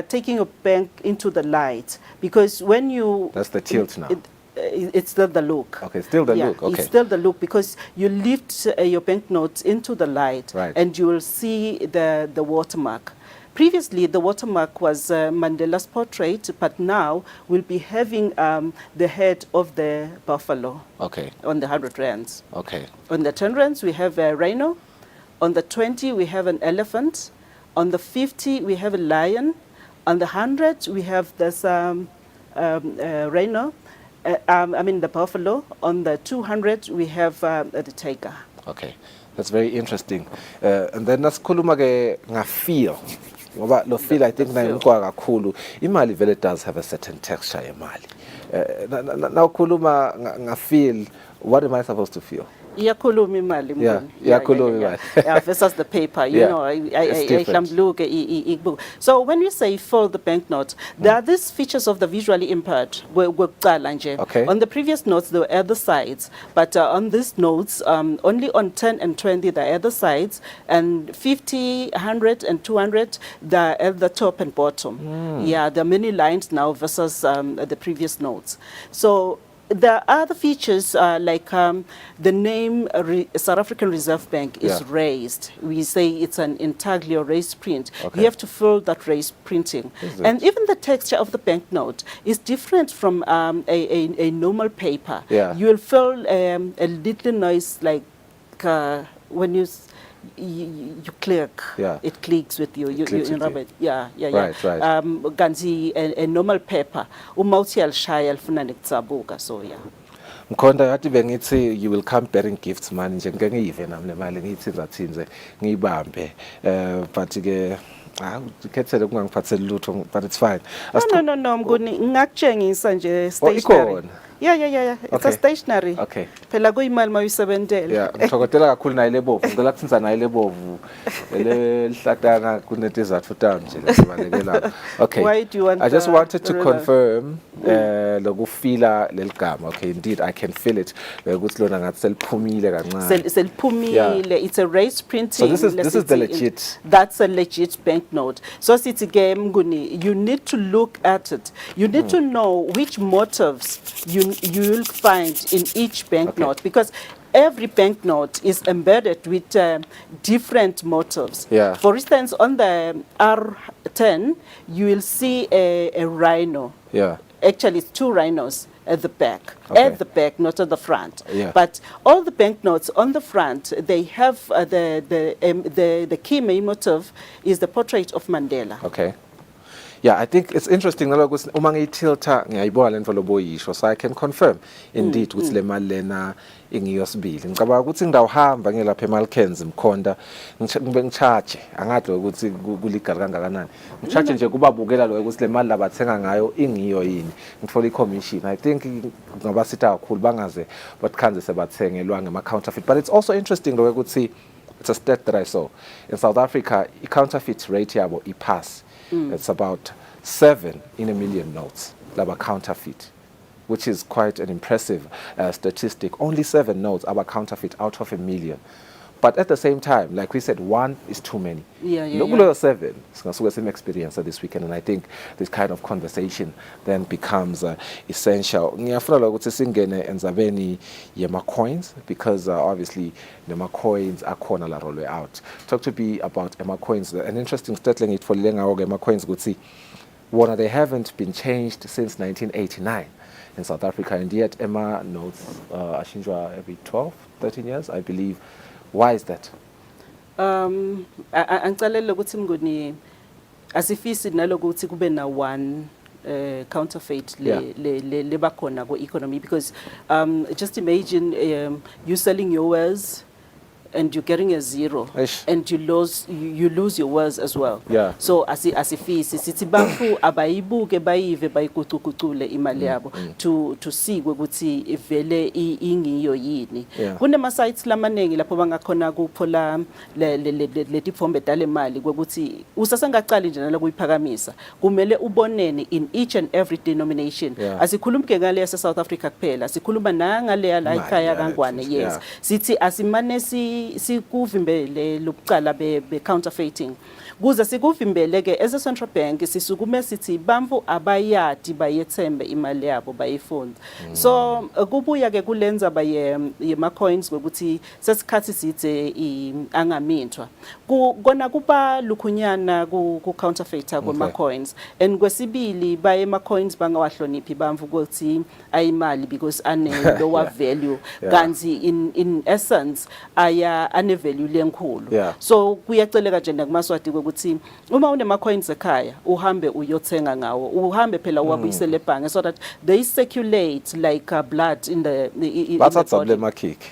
Speaker 6: taking a bank into the light, because when you
Speaker 5: that's the tilt now.
Speaker 6: It's still the look.
Speaker 5: Okay, still the look. Okay.
Speaker 6: It's still the look because you lift your banknotes into the light, and you will see the watermark. Previously, the watermark was Mandela's portrait, but now we'll be having the head of the buffalo.
Speaker 5: Okay.
Speaker 6: On the 100 rands.
Speaker 5: Okay.
Speaker 6: On the 10 rands, we have a rhino. On the 20, we have an elephant. On the 50, we have a lion. On the 100, we have this rhino. The buffalo. On the 200, we have the tiger.
Speaker 5: Okay, that's very interesting. And then nasikhuluma ke ngafeel. Ngoba lo feel I think na inkwa kakhulu. Imali vele does have a certain texture emali. Now khuluma ngafeel, what am I supposed to feel?
Speaker 6: Iyakhuluma imali.
Speaker 5: Iyakhuluma imali.
Speaker 6: Versus the paper, you know. So when we say fold the banknote, there are these features of the visually impaired.
Speaker 5: Okay.
Speaker 6: On the previous notes, there were other sides, but on these notes, only on 10 and 20, there are other sides, and 50, 100, and 200, they're at the top and bottom. Yeah, there are many lines now versus the previous notes. So there are other features like the name South African Reserve Bank is raised. We say it's an intaglio raised print.
Speaker 5: Okay.
Speaker 6: You have to fill that raised printing. And even the texture of the banknote is different from a normal paper.
Speaker 5: Yeah.
Speaker 6: You will feel a little noise like when you click.
Speaker 5: Yeah.
Speaker 6: It clicks with you. You rub it. Yeah.
Speaker 5: Right.
Speaker 6: Ganzi a normal paper. Umauti alshaya alfuna nekutsabuka. So yeah.
Speaker 5: Mkhonda yathi bengithi you will come bearing gifts manje nje ngeke ngiyive nami le mali ngiyithinza ngiyibambe but ke ukhethele kungangiphatheli lutho but it's fine.
Speaker 6: No Mnguni ngakutshengisa nje stage. Yeah. It's a stationary.
Speaker 5: Okay.
Speaker 6: Phela kuyimali mayisebentela.
Speaker 5: Yeah, ngithokozela kakhulu nayo lebovu. Ngicela kusinza nayo lebovu. Lihlakana kunetizathu tanje lesibalekela. Okay.
Speaker 6: Why do you want
Speaker 5: I just wanted to
Speaker 6: Rula?
Speaker 5: confirm lokufila leligama. Okay, indeed I can feel it. Ukuthi lona ngathi seliphumile kancane.
Speaker 6: Seliphumile. It's a race printing.
Speaker 5: So this is the legit.
Speaker 6: That's a legit banknote. So sithi ke Mnguni, you need to look at it. You need to know which motives you'll find in each banknote, because every banknote is embedded with different motives.
Speaker 5: Yeah.
Speaker 6: For instance, on the R10, you will see a rhino.
Speaker 5: Yeah.
Speaker 6: Actually, it's 2 rhinos at the back.
Speaker 5: Okay.
Speaker 6: At the back, not at the front.
Speaker 5: Yeah.
Speaker 6: But all the banknotes on the front, they have the key main motive is the portrait of Mandela.
Speaker 5: Okay. Yeah, I think it's interesting ukuthi uma ngiyitilta ngiyayibona lento loboyisho, so I can confirm indeed ukuthi le mali lena ingiyosibili. Ngicabanga ukuthi ngidawuhamba ngilapha eMalkens Mkhonda ngicharge angadli ukuthi kuligali kangakanani. Ngicharge nje kubabukela lo ukuthi le mali labathenga ngayo ingiyo yini. Ngithola i-commission. I think ngabasitha kakhulu bangaze batkhanze sebathengelwa ngema counterfeit. But it's also interesting lo ukuthi it's a stat that I saw in South Africa, i-counterfeit rate yabo ipass. It's about 7 in a million notes, laba counterfeit, which is quite an impressive statistic. Only 7 notes are counterfeit out of a million. But at the same time, like we said, 1 is too many.
Speaker 6: Yeah.
Speaker 5: 7, singasuka same experience this weekend, and I think this kind of conversation then becomes essential. Ngiyafuna ukuthi singene endzabeni yema coins, because obviously the coins are khona la roll out. Talk to me about ema coins. An interesting statement ngitfolile ngawo ema coins ukuthi wona they haven't been changed since 1989 in South Africa, and yet ema notes ashinjwa every 12, 13 years, I believe. Why is that?
Speaker 6: Angicalele ukuthi Mnguni asifisi nalokuthi kube na one counterfeit le bakhona ko economy, because just imagine you selling your wares and you're getting a 0, and you lose your wares as well.
Speaker 5: Yeah.
Speaker 6: So asifisi sithi bafu abayibuke bayive bayikucukucule imali yabo to see ukuthi vele ingiyo yini. Kunema sites lamanengi lapho bangakhona kuphola le dipombe dale mali ukuthi usasengaqali nje nala kuyiphakamisa, kumele ubonene in each and every denomination. Asikhulumi ke ngale yase South Africa kuphela, sikhuluma nangale la ekhaya kaNgwane. Yes. Sithi asimane sikuvimbele lokuqala be counterfeiting. Kuze sikuvimbele ke as a central bank sisukume sithi bamfu abayadi bayethembe imali yabo bayifunda. So kubuya ke kulenza baye ma coins ukuthi sesikhathi sithe angamintwa. Kona kuba lukhunyana ku counterfeiter kwa coins, and kwesibili baye ma coins bangawahloniphi bamfu ukuthi ayimali because ane lower value, kanzi in essence ane value lenkulu. So kuyaceleka nje nakumaswati ukuthi uma unema coins ekhaya uhambe uyothenga ngawo, uhambe phela uwabuyisele ebhange, so that they circulate like blood in the
Speaker 5: bathathable makiki.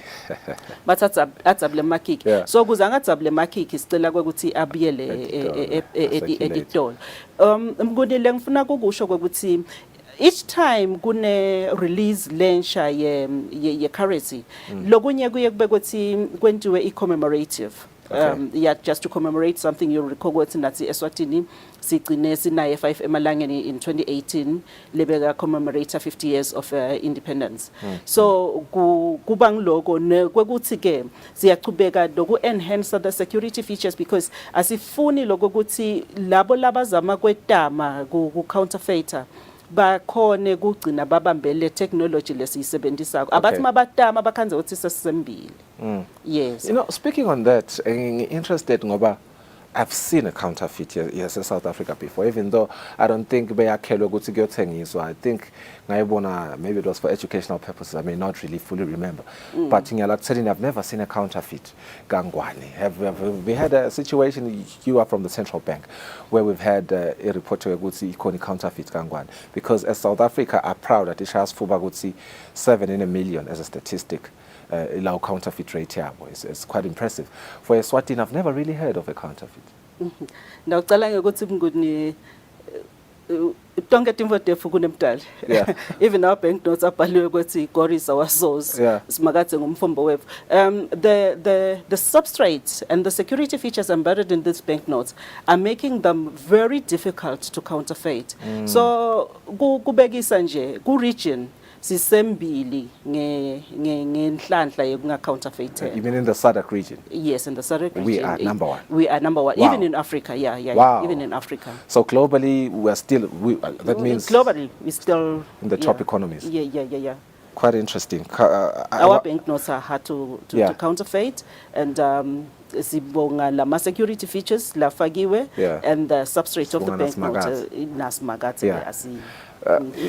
Speaker 6: Bathathable makiki. So kuze angathable makiki sicela ukuthi abuyele editolo. Mngudile ngifuna ukusho ukuthi each time kune release lensha ye currency, lokunye kuye kube ukuthi kwenziwe commemorative. Just to commemorate something. You recall what's in Eswatini, sigcine sinaye 5 emalangeni in 2018 lebeka commemorate 50 years of independence. So kubang logo kwekuthi ke siyachubeka doku enhance the security features, because asifuni logo ukuthi labo labazama kwetama ku counterfeiter bakhone kugcina babambele technology lesiyisebenzisako. Abathi mabatama bakhanze ukuthi sesembili. Yes.
Speaker 5: You know, speaking on that, I'm interested ngoba I've seen a counterfeit yes in South Africa before, even though I don't think bayakhelwe ukuthi kuyothengiswa. I think ngayibona maybe it was for educational purposes. I may not really fully remember. But ngiyalakuthela I've never seen a counterfeit Gangwane. Have we had a situation, you are from the central bank, where we've had a report ukuthi ikoni counterfeit Gangwane, because as South Africa are proud that it has fuba ukuthi 7 in a million as a statistic. Allow counterfeit rate here. It's quite impressive. For Eswatini, I've never really heard of a counterfeit.
Speaker 6: Now, telling you ukuthi Mnguni don't get involved kunemdali.
Speaker 5: Yeah.
Speaker 6: Even our banknotes abhaliwe ukuthi Goris our souls.
Speaker 5: Yeah.
Speaker 6: Simakathe ngumfombo wethu. The substrates and the security features embedded in these banknotes are making them very difficult to counterfeit. So kubekisa nje ku region sisembili ngenhlanhla yokunga-counterfeited.
Speaker 5: You mean in the SADC region?
Speaker 6: Yes, in the SADC region.
Speaker 5: We are number one.
Speaker 6: We are number one,
Speaker 5: Wow.
Speaker 6: even in Africa. Yeah,
Speaker 5: Wow.
Speaker 6: even in Africa.
Speaker 5: So globally, we're still, that means...
Speaker 6: Globally, we're still...
Speaker 5: in the top economies.
Speaker 6: Yeah.
Speaker 5: Quite interesting.
Speaker 6: Our banknotes are hard to counterfeit, and sibonga lama security features lafagiwe, and the substrate of the banknote nasmagathi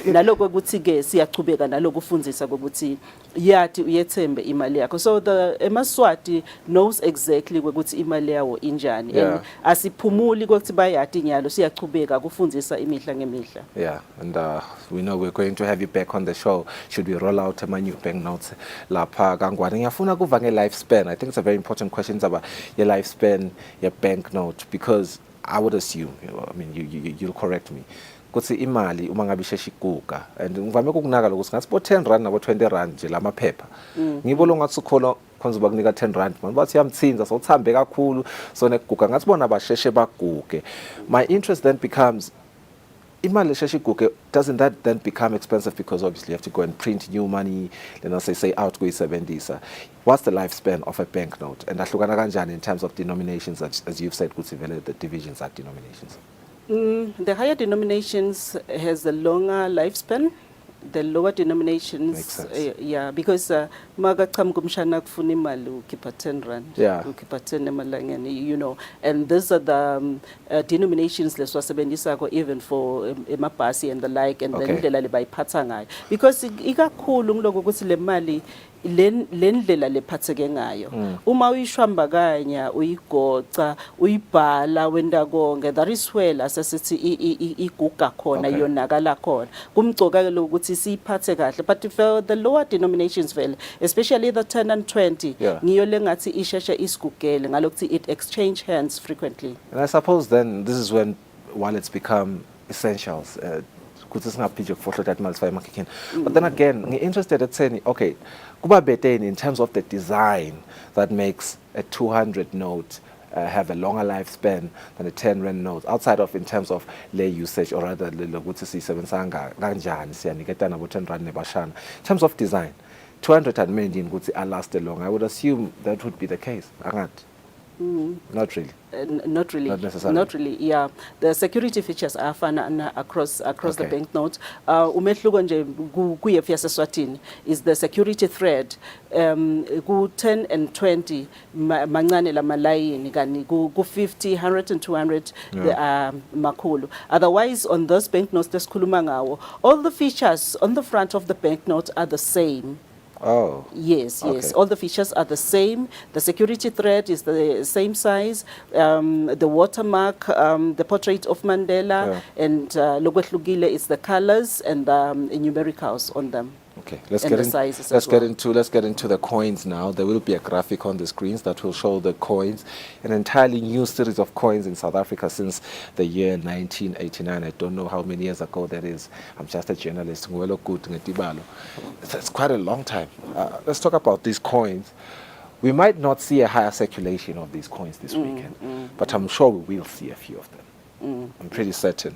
Speaker 6: naloko ukuthi ke siyachubeka naloko ufundisa ukuthi yathi uyethembe imali yakho. So the emaswati knows exactly ukuthi imali yawo injani, and asiphumuli ukuthi bayathi nyalo siyachubeka kufundisa imihla ngemihla.
Speaker 5: Yeah, and we know we're going to have you back on the show should we roll out my new banknotes lapha kangwane. Ngiyafuna kuva nge-lifespan. I think it's a very important question about your lifespan, your banknote, because I would assume, I mean, you'll correct me, kutsi imali uma ngabe isheshe iguga, and ngivame ukunaka lokho singathi bo 10 rand nabo 20 rand nje lama phepha. Ngibona ngathi ukhona khonza bakunika 10 rand man bathi yamthinza so uthambe kakhulu so nekuguga ngathi bona basheshe baguge. My interest then becomes, imali esheshe iguge, doesn't that then become expensive because obviously you have to go and print new money, then say out kuyisebenzisa. What's the lifespan of a banknote, and ahlukana kanjani in terms of denominations, as you've said kutsi vele the divisions are denominations?
Speaker 6: The higher denominations has a longer lifespan. The lower denominations, because magacham kumshana kufuna imali ukipha 10 rand, ukipha 10 emalangeni, you know, and these are the denominations leswasebenzisa ko even for emabhasi and the like, and then indlela lebayiphatha ngayo, because ikakhulu ngiloko ukuthi le mali lendlela lephatheke ngayo uma uyishwamba kanya uyigoca uyibhala wenda konke, that is where asesithi iguga khona yonakala khona kumgcoka lokho ukuthi siyiphathe kahle. But if the lower denominations vele, especially the 10 and 20, ngiyo lengathi isheshe isigugele ngalokuthi it exchange hands frequently.
Speaker 5: And I suppose then this is when wallets become essentials. But then again, I'm interested in saying, okay, in terms of the design that makes a 200 note have a longer lifespan than a 10 rand note, outside of in terms of lay usage, or rather, in terms of design, 200 and many are lasted long. I would assume that would be the case. Not really.
Speaker 6: Not really.
Speaker 5: Not necessarily.
Speaker 6: Not really. Yeah, the security features are fana across the banknote. Umehluko nje kuyefu Eswatini is the security thread. Ku 10 and 20 mancane la malayini kani ku 50, 100 and 200 makhulu. Otherwise, on those banknotes lesikhuluma ngawo, all the features on the front of the banknote are the same.
Speaker 5: Oh.
Speaker 6: Yes. All the features are the same. The security thread is the same size. The watermark, the portrait of Mandela, and logo hlukile is the colors and the numericals on them.
Speaker 5: Okay, let's get into the coins now. There will be a graphic on the screens that will show the coins, an entirely new series of coins in South Africa since the year 1989. I don't know how many years ago that is. I'm just a journalist. It's quite a long time. Let's talk about these coins. We might not see a higher circulation of these coins this weekend, but I'm sure we will see a few of them. I'm pretty certain.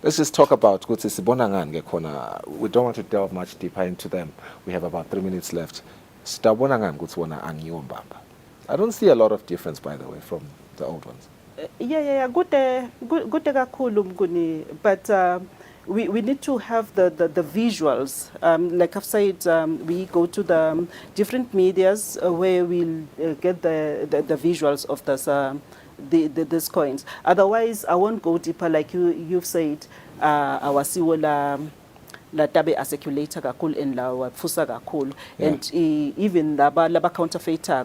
Speaker 5: Let's just talk about we don't want to delve much deeper into them. We have about 3 minutes left. I don't see a lot of difference, by the way, from the old ones.
Speaker 6: Good kakhulu mguni, but we need to have the visuals. Like I've said, we go to the different medias where we'll get the visuals of this these coins. Otherwise, I won't go deeper. Like you've said, our siwola la tabe aseculator kakul and la fusa kakul, and even laba counterfeiter,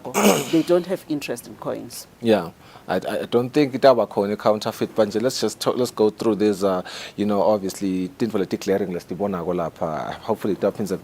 Speaker 6: they don't have interest in coins.
Speaker 5: Yeah. I don't think it was counterfeit, but let's go through this. Obviously, declaring hopefully it happens on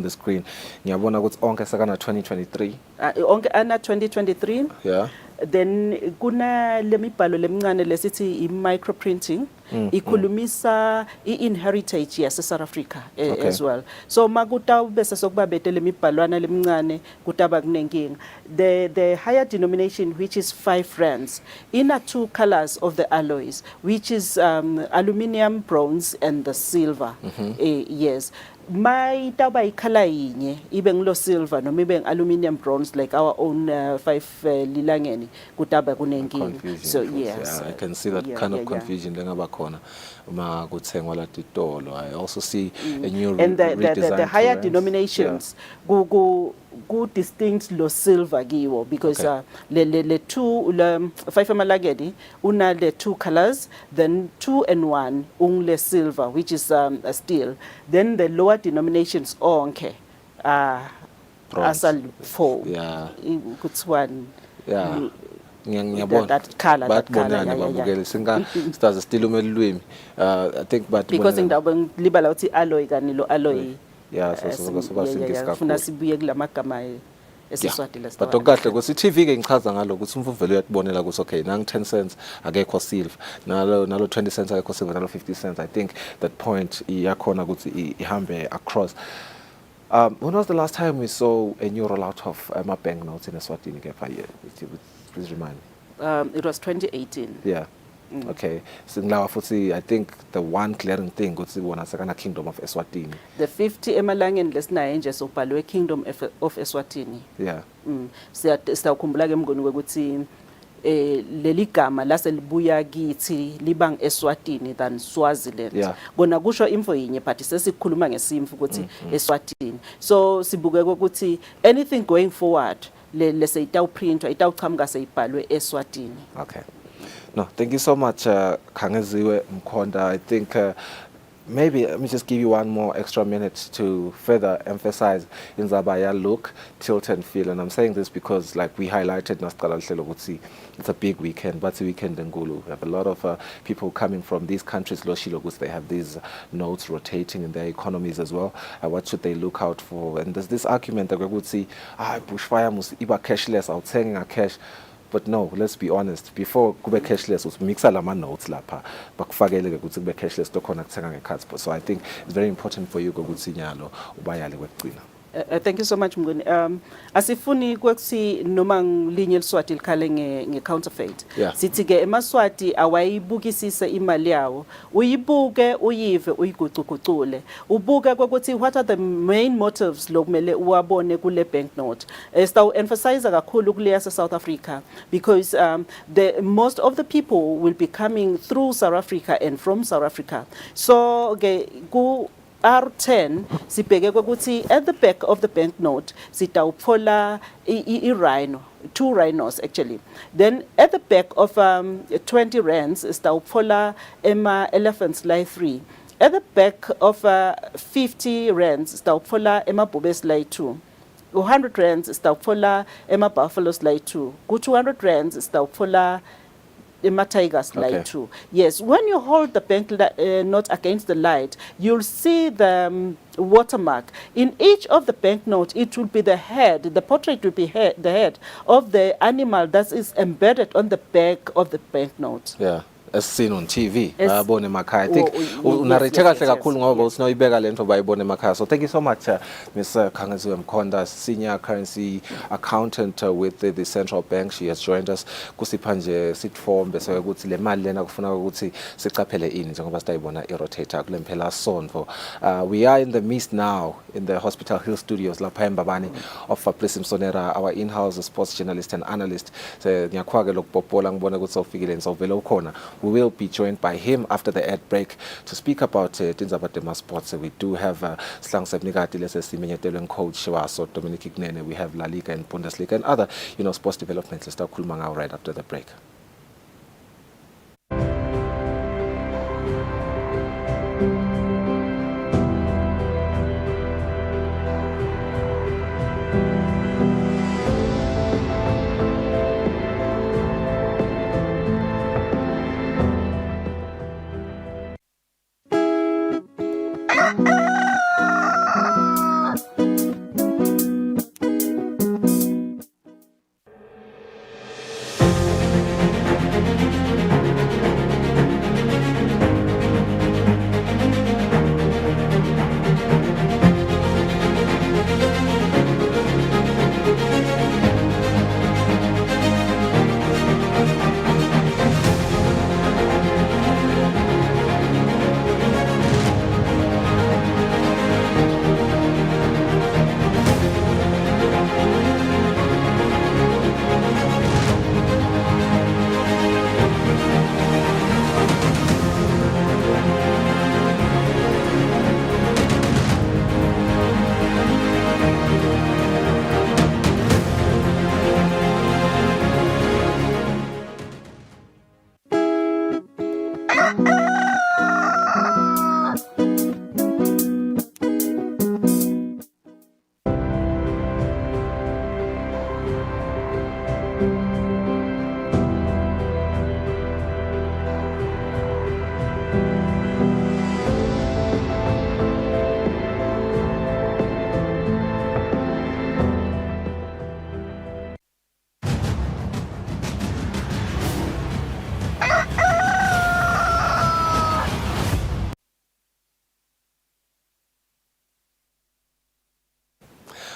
Speaker 5: the screen. 2023.
Speaker 6: 2023.
Speaker 5: Yeah.
Speaker 6: Then kuna lemibhalo lemncane lesithi i-microprinting ikhulumisa i-inheritage yase-South Africa as well. So makutawube sesokuba bete lemibhalwana lemncane kutaba kunenkinga. The higher denomination, which is 5 rands, in are 2 colors of the alloys, which is aluminium, bronze, and the silver. Yes. My taba ikhala yinye ibe ngilo silver noma ibe aluminium bronze like our own 5 lilangeni kutaba kunenkinga. So yes,
Speaker 5: I can see that kind of confusion lengaba khona uma kuthengwa la titolo. I also see a new
Speaker 6: and the higher denominations go distinct lo silver kiwo because le 2 5 amalangeni una the 2 colors, then 2 and 1 ungle silver, which is steel. Then the lower denominations onke asal 4 kuthiwani
Speaker 5: ngiyabona
Speaker 6: that color
Speaker 5: batibonana babukele singastaze still umelulwimi I think but
Speaker 6: because ngidaba ngilibala uthi alloy kanilo alloy
Speaker 5: so basindisa
Speaker 6: kakhulu sibuye kulamagama esiswati lesitwa
Speaker 5: but okahle kusi TV ke ngichaza ngalo ukuthi umfuvelo uyatibonela ukuthi okay nang 10 cents akekho silver nalo 20 cents akekho silver nalo 50 cents. I think that point iyakhona ukuthi ihambe across. When was the last time we saw a new rollout of my banknotes in Eswatini? Please remind me.
Speaker 6: It was 2018.
Speaker 5: Yeah. Okay. So now I think the one clearing thing was the Kingdom of Eswatini.
Speaker 6: The 50 emalangeni lesinayo nje sobhalwe Kingdom of Eswatini.
Speaker 5: Yeah.
Speaker 6: Siyakhumbula ke mngoni ukuthi leli gama laselibuya kithi libang Eswatini than Swaziland. Bona kusho info yinye but sesikhuluma ngesimfu ukuthi Eswatini. So sibuke ukuthi anything going forward lese itawuprintwa itawuqhamuka seyibhalwe Eswatini.
Speaker 5: Okay. No, thank you so much, Kangeziwe Mkhonda. I think maybe let me just give you one more extra minute to further emphasize in Zabaya look, tilt and feel. And I'm saying this because, like we highlighted, it's a big weekend, but it's a weekend in Ngulu. We have a lot of people coming from these countries, Loshilogus, they have these notes rotating in their economies as well. What should they look out for? And there's this argument that we would see, bushfire must be cashless, out saying a cash. But no, let's be honest. Before kube cashless, umixa lama notes lapha. Bakufakele ukuthi kube cashless tokhona kuthenga ngecards. So I think it's very important for you ukuthi nyalo ubayale kwekugcina.
Speaker 6: Thank you so much Mnguni. Asifuni kwekuthi noma ngilinye eliswati likhale nge-counterfeit. Sithi ke emaswati awayibukisise imali yawo. Uyibuke, uyive, uyigucugucule. Ubuke kwekuthi what are the main motives lokumele uwabone kule banknote. Sitawu emphasize kakhulu kule yase South Africa because most of the people will be coming through South Africa and from South Africa. So R10 sibheke ukuthi at the back of the banknote sitawuphola i-rhino, 2 rhinos actually. Then at the back of 20 rands sitawuphola elephants lie 3. At the back of 50 rands sitawuphola emabhubesi lie 2. 100 rands sitawuphola buffaloes lie 2. Ku 200 rands sitawuphola tigers light too. Yes, when you hold the banknote against the light, you'll see the watermark. In each of the banknote, it will be the head, the portrait will be the head of the animal that is embedded on the back of the banknote.
Speaker 5: Yeah. As seen on TV. I think so thank you so much, Ms. Kangeziwe Mkhonda, Senior Currency Accountant with the Central Bank. She has joined us. Kusipanje sitform bese ukuthi le mali lena kufuna ukuthi sicaphele ini njengoba sitayibona irotata kule mphela sonto. We are in the midst now in the Hospital Hill Studios lapha eMbabane of Fabrice Msonera, our in-house sports journalist and analyst. Ngiyakhwake lokupopola ngibona ukuthi sawufikile nisawuvela ukhona. We will be joined by him after the ad break to speak about Tinzabatema sports. We do have Slang Sebnikati, Lesemenyetelwen coach Waso Dominic Ignene. We have La Liga and Bundesliga and other, sports developments. Let's start Kulmangao right after the break.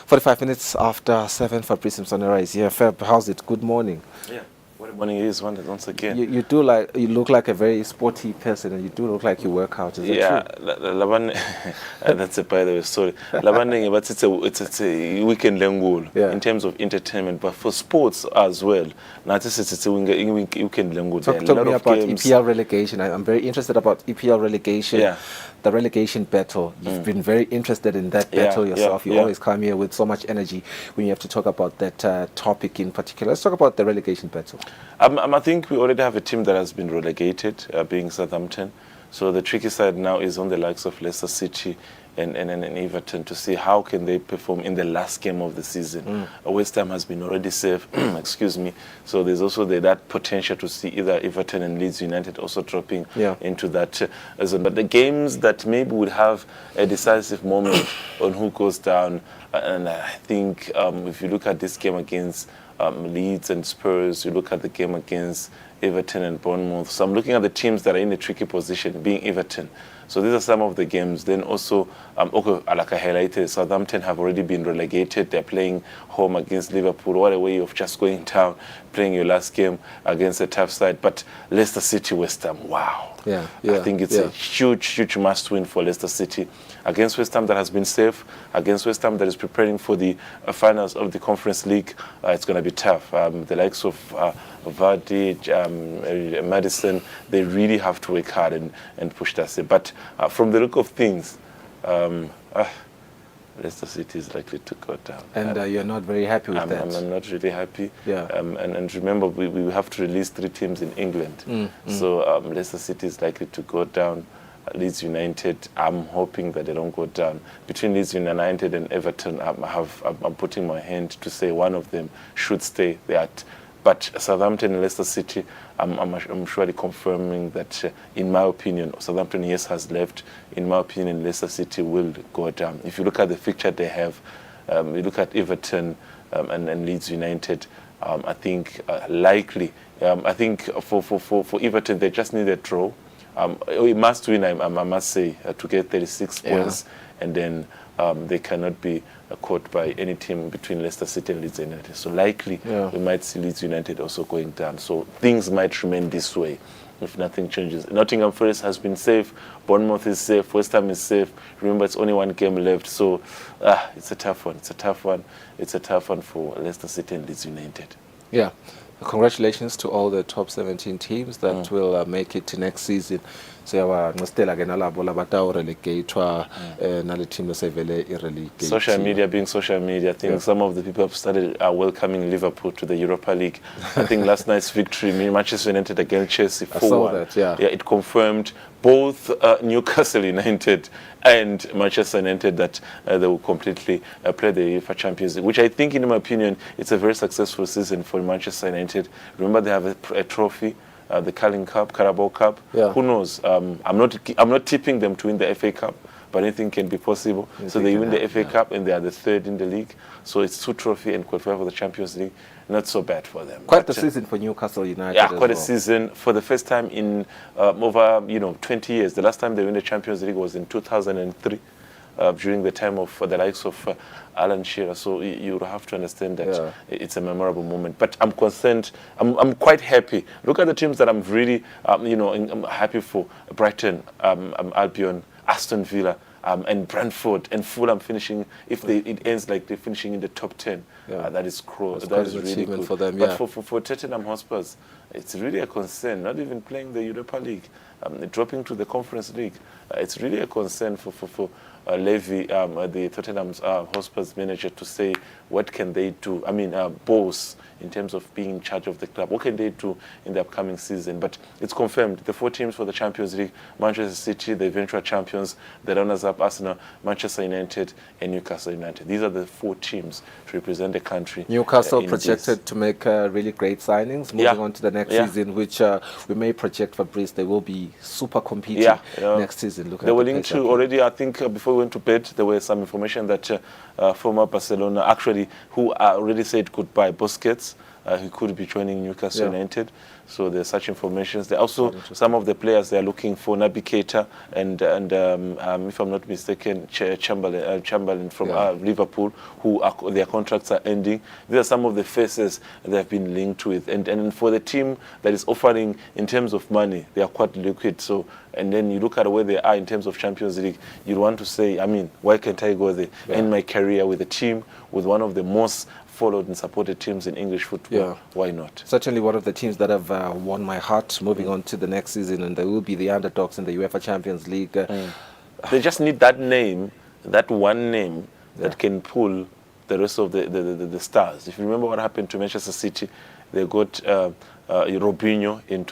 Speaker 5: 45 minutes after 7, Fabrice Msonera is here. Fab, how's it? Good morning.
Speaker 7: Yeah, what a morning it is once again.
Speaker 5: You look like a very sporty person, and you do look like you work out. Is that true?
Speaker 7: That's a by the way story. Labanning, but it's a weekend goal in terms of entertainment, but for sports as well. Now this is a weekend goal.
Speaker 5: Talk to me about EPL relegation. I'm very interested about EPL relegation.
Speaker 7: Yeah.
Speaker 5: The relegation battle. You've been very interested in that battle yourself. You always come here with so much energy when you have to talk about that topic in particular. Let's talk about the relegation battle.
Speaker 7: I think we already have a team that has been relegated, being Southampton. So the tricky side now is on the likes of Leicester City and Everton to see how can they perform in the last game of the season. West Ham has been already safe, excuse me. So there's also that potential to see either Everton and Leeds United also dropping into that zone. But the games that maybe would have a decisive moment on who goes down, and I think if you look at this game against Leeds and Spurs, you look at the game against Everton and Bournemouth. So I'm looking at the teams that are in a tricky position, being Everton. So these are some of the games. Then also, like I highlighted, Southampton have already been relegated. They're playing home against Liverpool. What a way of just going down, playing your last game against a tough side. But Leicester City, West Ham, wow. I think it's a huge must-win for Leicester City. Against West Ham that has been safe, against West Ham that is preparing for the finals of the Conference League, it's going to be tough. The likes of Vardy, Maddison, they really have to work hard and push that. But from the look of things, Leicester City is likely to go down.
Speaker 5: And you're not very happy with that?
Speaker 7: I'm not really happy. And remember, we have to release 3 teams in England. So Leicester City is likely to go down. Leeds United, I'm hoping that they don't go down. Between Leeds United and Everton, I'm putting my hand to say one of them should stay there. But Southampton and Leicester City, I'm surely confirming that, in my opinion, Southampton, yes, has left. In my opinion, Leicester City will go down. If you look at the fixture they have, you look at Everton and Leeds United, I think likely, I think for Everton, they just need a draw. We must win, I must say, to get 36 points, and then they cannot be caught by any team between Leicester City and Leeds United. So likely we might see Leeds United also going down. So things might remain this way if nothing changes. Nottingham Forest has been safe, Bournemouth is safe, West Ham is safe. Remember, it's only one game left, so it's a tough one. It's a tough one. It's a tough one for Leicester City and Leeds United.
Speaker 5: Yeah. Congratulations to all the top 17 teams that will make it to next season. So ngicela ke nalabo labatawo relegatewa nale team lesevele irrelegate.
Speaker 7: Social media being social media, I think some of the people have started welcoming Liverpool to the Europa League. I think last night's victory, Manchester United against Chelsea 4-1.
Speaker 5: I saw that, yeah,
Speaker 7: it confirmed both Newcastle United and Manchester United that they will completely play the UEFA Champions League, which I think, in my opinion, it's a very successful season for Manchester United. Remember, they have a trophy, the Carling Cup, Carabao Cup. Who knows? I'm not tipping them to win the FA Cup, but anything can be possible. So they win the FA Cup and they are the 3rd in the league. So it's 2 trophies and qualify for the Champions League. Not so bad for them.
Speaker 5: Quite a season for Newcastle United.
Speaker 7: Yeah, quite a season for the first time in over 20 years. The last time they won the Champions League was in 2003, during the time of the likes of Alan Shearer. So you have to understand that it's a memorable moment. But I'm concerned. I'm quite happy. Look at the teams that I'm really I'm happy for: Brighton, Albion, Aston Villa, and Brentford and Fulham finishing. If it ends like they're finishing in the top 10, that is cool. That is really good
Speaker 5: for them.
Speaker 7: But for Tottenham Hotspurs, it's really a concern. Not even playing the Europa League, dropping to the Conference League, it's really a concern for Levy, the Tottenham Hotspur's manager, to say what can they do. I mean, boss in terms of being in charge of the club. What can they do in the upcoming season? But it's confirmed. The 4 teams for the Champions League: Manchester City, the eventual champions, the runners-up Arsenal, Manchester United, and Newcastle United. These are the 4 teams to represent the country.
Speaker 5: Newcastle projected to make really great signings, moving on to the next season, which we may project, Fabrice, they will be super competing next season.
Speaker 7: They were linked to already, I think, before we went to bed, there was some information that former Barcelona, actually, who already said goodbye, Busquets, he could be joining Newcastle United. So there's such information. There are also some of the players they are looking for, Naby Keita and if I'm not mistaken, Chamberlain from Liverpool, who their contracts are ending. These are some of the faces they have been linked with. And for the team that is offering in terms of money, they are quite liquid. So, and then you look at where they are in terms of Champions League, you want to say, I mean, why can't I go there? End my career with a team, with one of the most followed and supported teams in English football. Why not?
Speaker 5: Certainly one of the teams that have won my heart moving on to the next season, and they will be the underdogs in the UEFA Champions League.
Speaker 7: They just need that name, that one name that can pull the rest of the stars. If you remember what happened to Manchester City, they got Robinho in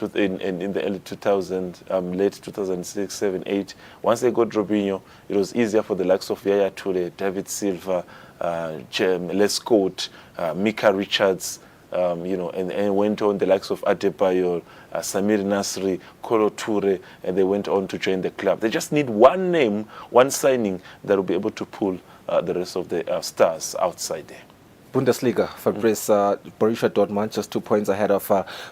Speaker 7: the early 2000s, late 2006, 7, 8. Once they got Robinho, it was easier for the likes of Yaya Toure, David Silva, Les Scott, Mika Richards, and went on the likes of Adebayor, Samir Nasri, Kolo Toure, and they went on to join the club. They just need one name, one signing that will be able to pull the rest of the stars outside there.
Speaker 5: Bundesliga, Fabrice, Borussia Dortmund just 2 points ahead of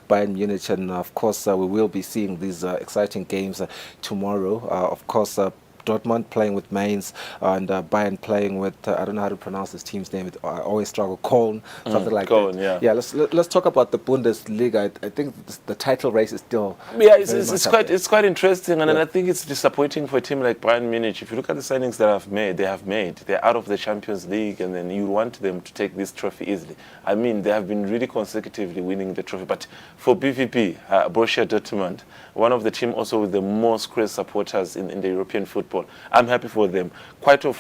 Speaker 5: Bayern Munich, and of course we will be seeing these exciting games tomorrow. Of course, Dortmund playing with Mainz and Bayern playing with I don't know how to pronounce this team's name. I always struggle. Köln, something like that. Yeah. Let's talk about the Bundesliga. I think the title race is still
Speaker 7: it's quite interesting, and I think it's disappointing for a team like Bayern Munich. If you look at the signings that they have made, they're out of the Champions League, and then you want them to take this trophy easily. I mean, they have been really consecutively winning the trophy, but for BVB, Borussia Dortmund, one of the team also with the most crazy supporters in the European football. I'm happy for them. Probably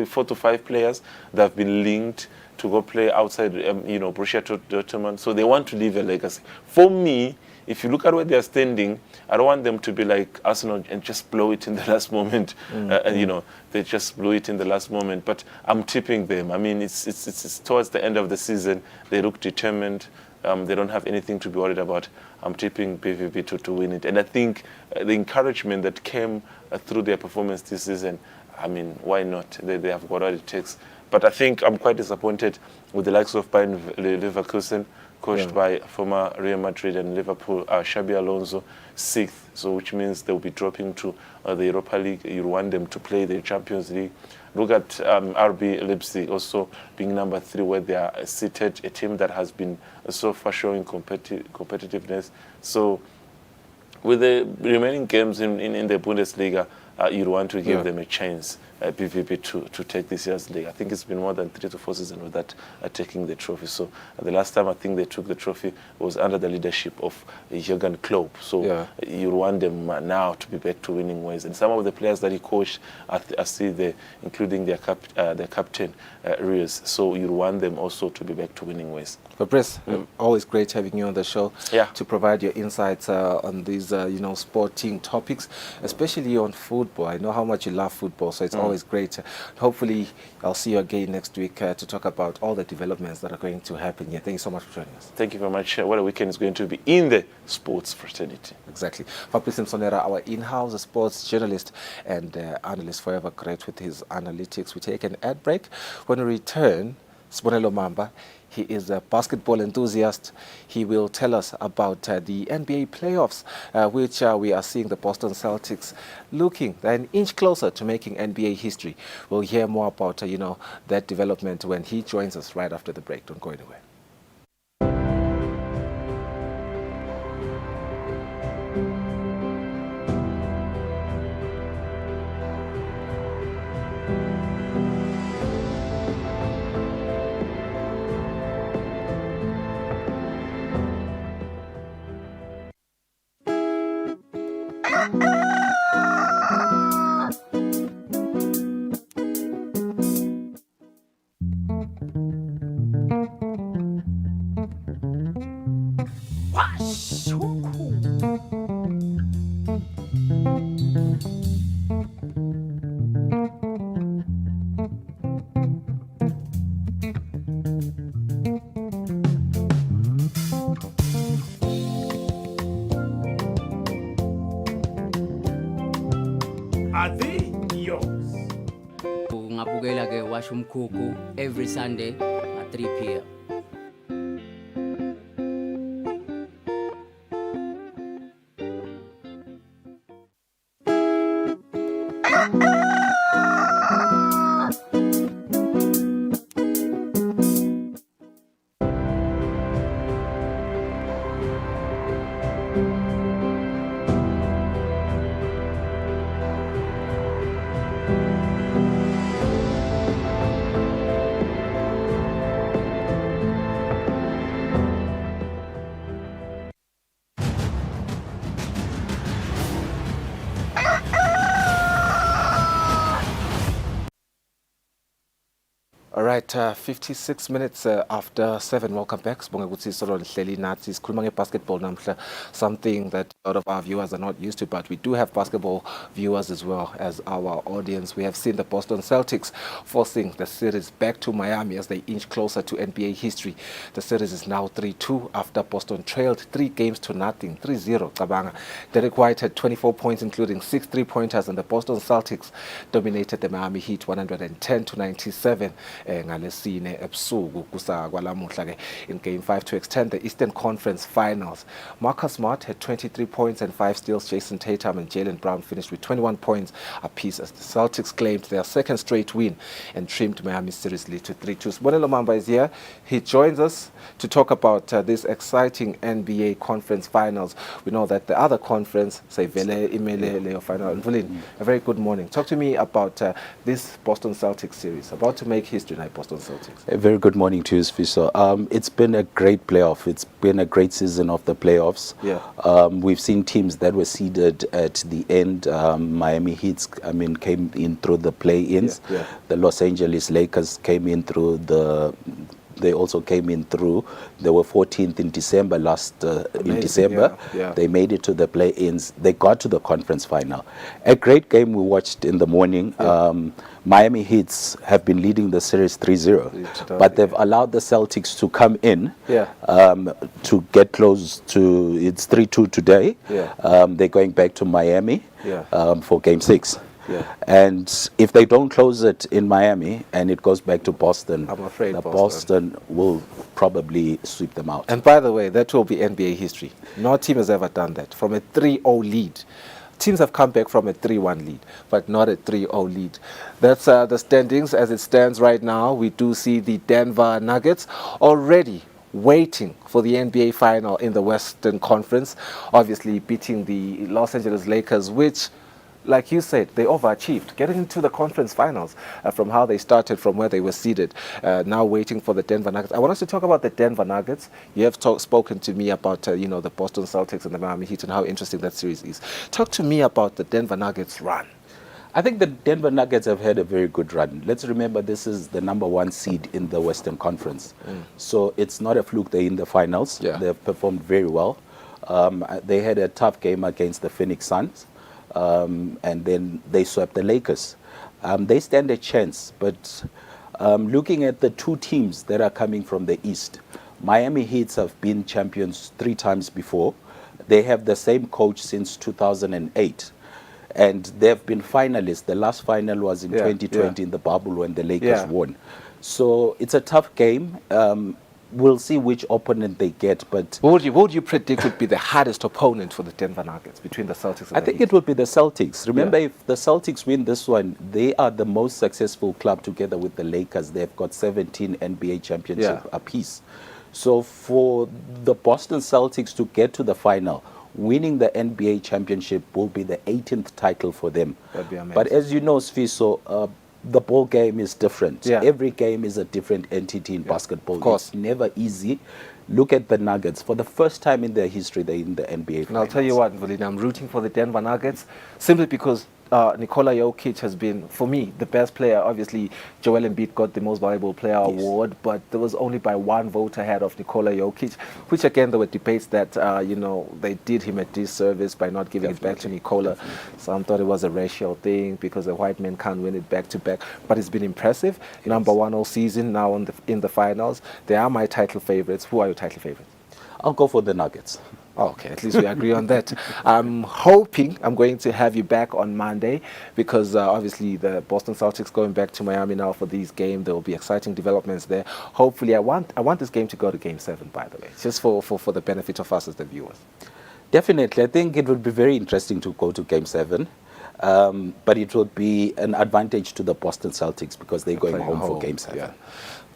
Speaker 7: 4 to 5 players that have been linked to go play outside, Borussia Dortmund. So they want to leave a legacy. For me, if you look at where they are standing, I don't want them to be like Arsenal and just blow it in the last moment. They just blew it in the last moment. But I'm tipping them. I mean, it's towards the end of the season. They look determined. They don't have anything to be worried about. I'm tipping BVB to win it. And I think the encouragement that came through their performance this season, I mean, why not? They have got what it takes. But I think I'm quite disappointed with the likes of Bayern Leverkusen, coached by former Real Madrid and Liverpool, Xabi Alonso, 6th, so which means they'll be dropping to the Europa League. You want them to play the Champions League. Look at RB Leipzig also being number 3, where they are seated, a team that has been so far showing competitiveness. So with the remaining games in the Bundesliga, you'd want to give them a chance, BVB, to take this year's league. I think it's been more than 3 to 4 seasons without taking the trophy. So the last time I think they took the trophy was under the leadership of Jurgen Klopp. So you want them now to be back to winning ways. And some of the players that he coached, I see there, including their captain, Rios. So you want them also to be back to winning ways.
Speaker 5: Fabrice, always great having you on the show to provide your insights on these, sporting topics, especially on football. I know how much you love football, so it's always great. Hopefully, I'll see you again next week to talk about all the developments that are going to happen here. Thank you so much for joining us.
Speaker 7: Thank you very much. What a weekend is going to be in the sports fraternity.
Speaker 5: Exactly. Fabrice Msonera, our in-house sports journalist and analyst, forever great with his analytics. We take an ad break. When we return, Sibonelo Mamba, he is a basketball enthusiast. He will tell us about the NBA playoffs, which we are seeing the Boston Celtics looking an inch closer to making NBA history. We'll hear more about, that development when he joins us right after the break. Don't go anywhere.
Speaker 8: Ngabukela ke washa umkhukhu every Sunday at 3 p.m.
Speaker 5: All right, 56 minutes after 7. Welcome back. Sibonga ukuthi solo nihleli nathi sikhuluma ngebasketball namhla, something that a lot of our viewers are not used to, but we do have basketball viewers as well as our audience. We have seen the Boston Celtics forcing the series back to Miami as they inch closer to NBA history. The series is now 3-2 after Boston trailed 3-0 3-0. Cabanga. Derek White had 24 points, including 6 3-pointers, and the Boston Celtics dominated the Miami Heat 110-97. Ngalesine ebusuku kusa kwalamuhla ke in game 5 to extend the Eastern Conference Finals. Marcus Smart had 23 points and 5 steals. Jason Tatum and Jaylen Brown finished with 21 points apiece as the Celtics claimed their second straight win and trimmed Miami series lead to 3-2. Bonelo Mamba is here. He joins us to talk about this exciting NBA Conference Finals. We know that the other conference, say Vele Imele Leo Final. A very good morning. Talk to me about this Boston Celtics series, about to make history like Boston Celtics.
Speaker 9: A very good morning to you, Sfiso. It's been a great playoff. It's been a great season of the playoffs.
Speaker 5: Yeah.
Speaker 9: We've seen teams that were seeded at the end. Miami Heat, came in through the play-ins.
Speaker 5: Yeah.
Speaker 9: The Los Angeles Lakers came in through the. They also came in through. They were 14th in December in December.
Speaker 5: Yeah.
Speaker 9: They made it to the play-ins. They got to the conference final. A great game we watched in the morning.
Speaker 5: Yeah.
Speaker 9: Miami Heats have been leading the series 3-0, but they've allowed the Celtics to come in to get close to, it's 3-2 today.
Speaker 5: Yeah.
Speaker 9: They're going back to Miami for game 6.
Speaker 5: Yeah.
Speaker 9: And if they don't close it in Miami and it goes back to Boston,
Speaker 5: I'm afraid
Speaker 9: Boston will probably sweep them out.
Speaker 5: And by the way, that will be NBA history. No team has ever done that. From a 3-0 lead. Teams have come back from a 3-1 lead, but not a 3-0 lead. That's the standings as it stands right now. We do see the Denver Nuggets already waiting for the NBA final in the Western Conference, obviously beating the Los Angeles Lakers, which, like you said, they overachieved, getting into the conference finals from how they started, from where they were seeded. Now waiting for the Denver Nuggets. I want us to talk about the Denver Nuggets. You have spoken to me about the Boston Celtics and the Miami Heat and how interesting that series is. Talk to me about the Denver Nuggets run.
Speaker 9: I think the Denver Nuggets have had a very good run. Let's remember this is the #1 seed in the Western Conference. So it's not a fluke they're in the finals.
Speaker 5: Yeah.
Speaker 9: They've performed very well. They had a tough game against the Phoenix Suns. And then they swept the Lakers. They stand a chance, but looking at the two teams that are coming from the East, Miami Heat have been champions 3 times before. They have the same coach since 2008. And they've been finalists. The last final was in 2020 in the bubble when the Lakers won. So it's a tough game. We'll see which opponent they get, but
Speaker 5: what would you predict would be the hardest opponent for the Denver Nuggets between the Celtics and
Speaker 9: I think it will be the Celtics. Remember, if the Celtics win this one, they are the most successful club together with the Lakers. They've got 17 NBA championships apiece. So for the Boston Celtics to get to the final, winning the NBA championship will be the 18th title for them.
Speaker 5: That'd be amazing.
Speaker 9: But as you know, Sfiso, the ball game is different.
Speaker 5: Yeah.
Speaker 9: Every game is a different entity in basketball.
Speaker 5: Of course.
Speaker 9: It's never easy. Look at the Nuggets. For the first time in their history, they're in the NBA finals.
Speaker 5: And I'll tell you what, Volina, I'm rooting for the Denver Nuggets simply because Nikola Jokic has been, for me, the best player. Obviously, Joel Embiid got the most valuable player award, but there was only by one vote ahead of Nikola Jokic, which again, there were debates that, they did him a disservice by not giving it back to Nikola. Some thought it was a racial thing because a white man can't win it back-to-back, but it's been impressive. Number one all season, now in the finals. They are my title favorites. Who are your title favorites?
Speaker 9: I'll go for the Nuggets.
Speaker 5: Okay, at least we agree on that. I'm hoping I'm going to have you back on Monday because obviously the Boston Celtics going back to Miami now for these games. There will be exciting developments there. Hopefully, I want this game to go to Game 7, by the way, just for the benefit of us as the viewers.
Speaker 9: Definitely. I think it would be very interesting to go to Game 7. But it would be an advantage to the Boston Celtics because they're going home for Game 7.
Speaker 5: Yeah.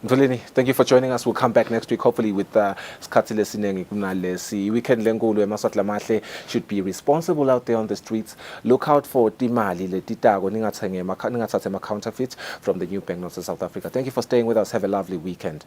Speaker 5: Mtolini, thank you for joining us. We'll come back next week, hopefully with Skatsile Sinengi Kunalesi. Weekend Lengulu Maswatla Mahle should be responsible out there on the streets. Look out for Timali Letitago Ningatsatema counterfeit from the new banknotes of South Africa. Thank you for staying with us. Have a lovely weekend.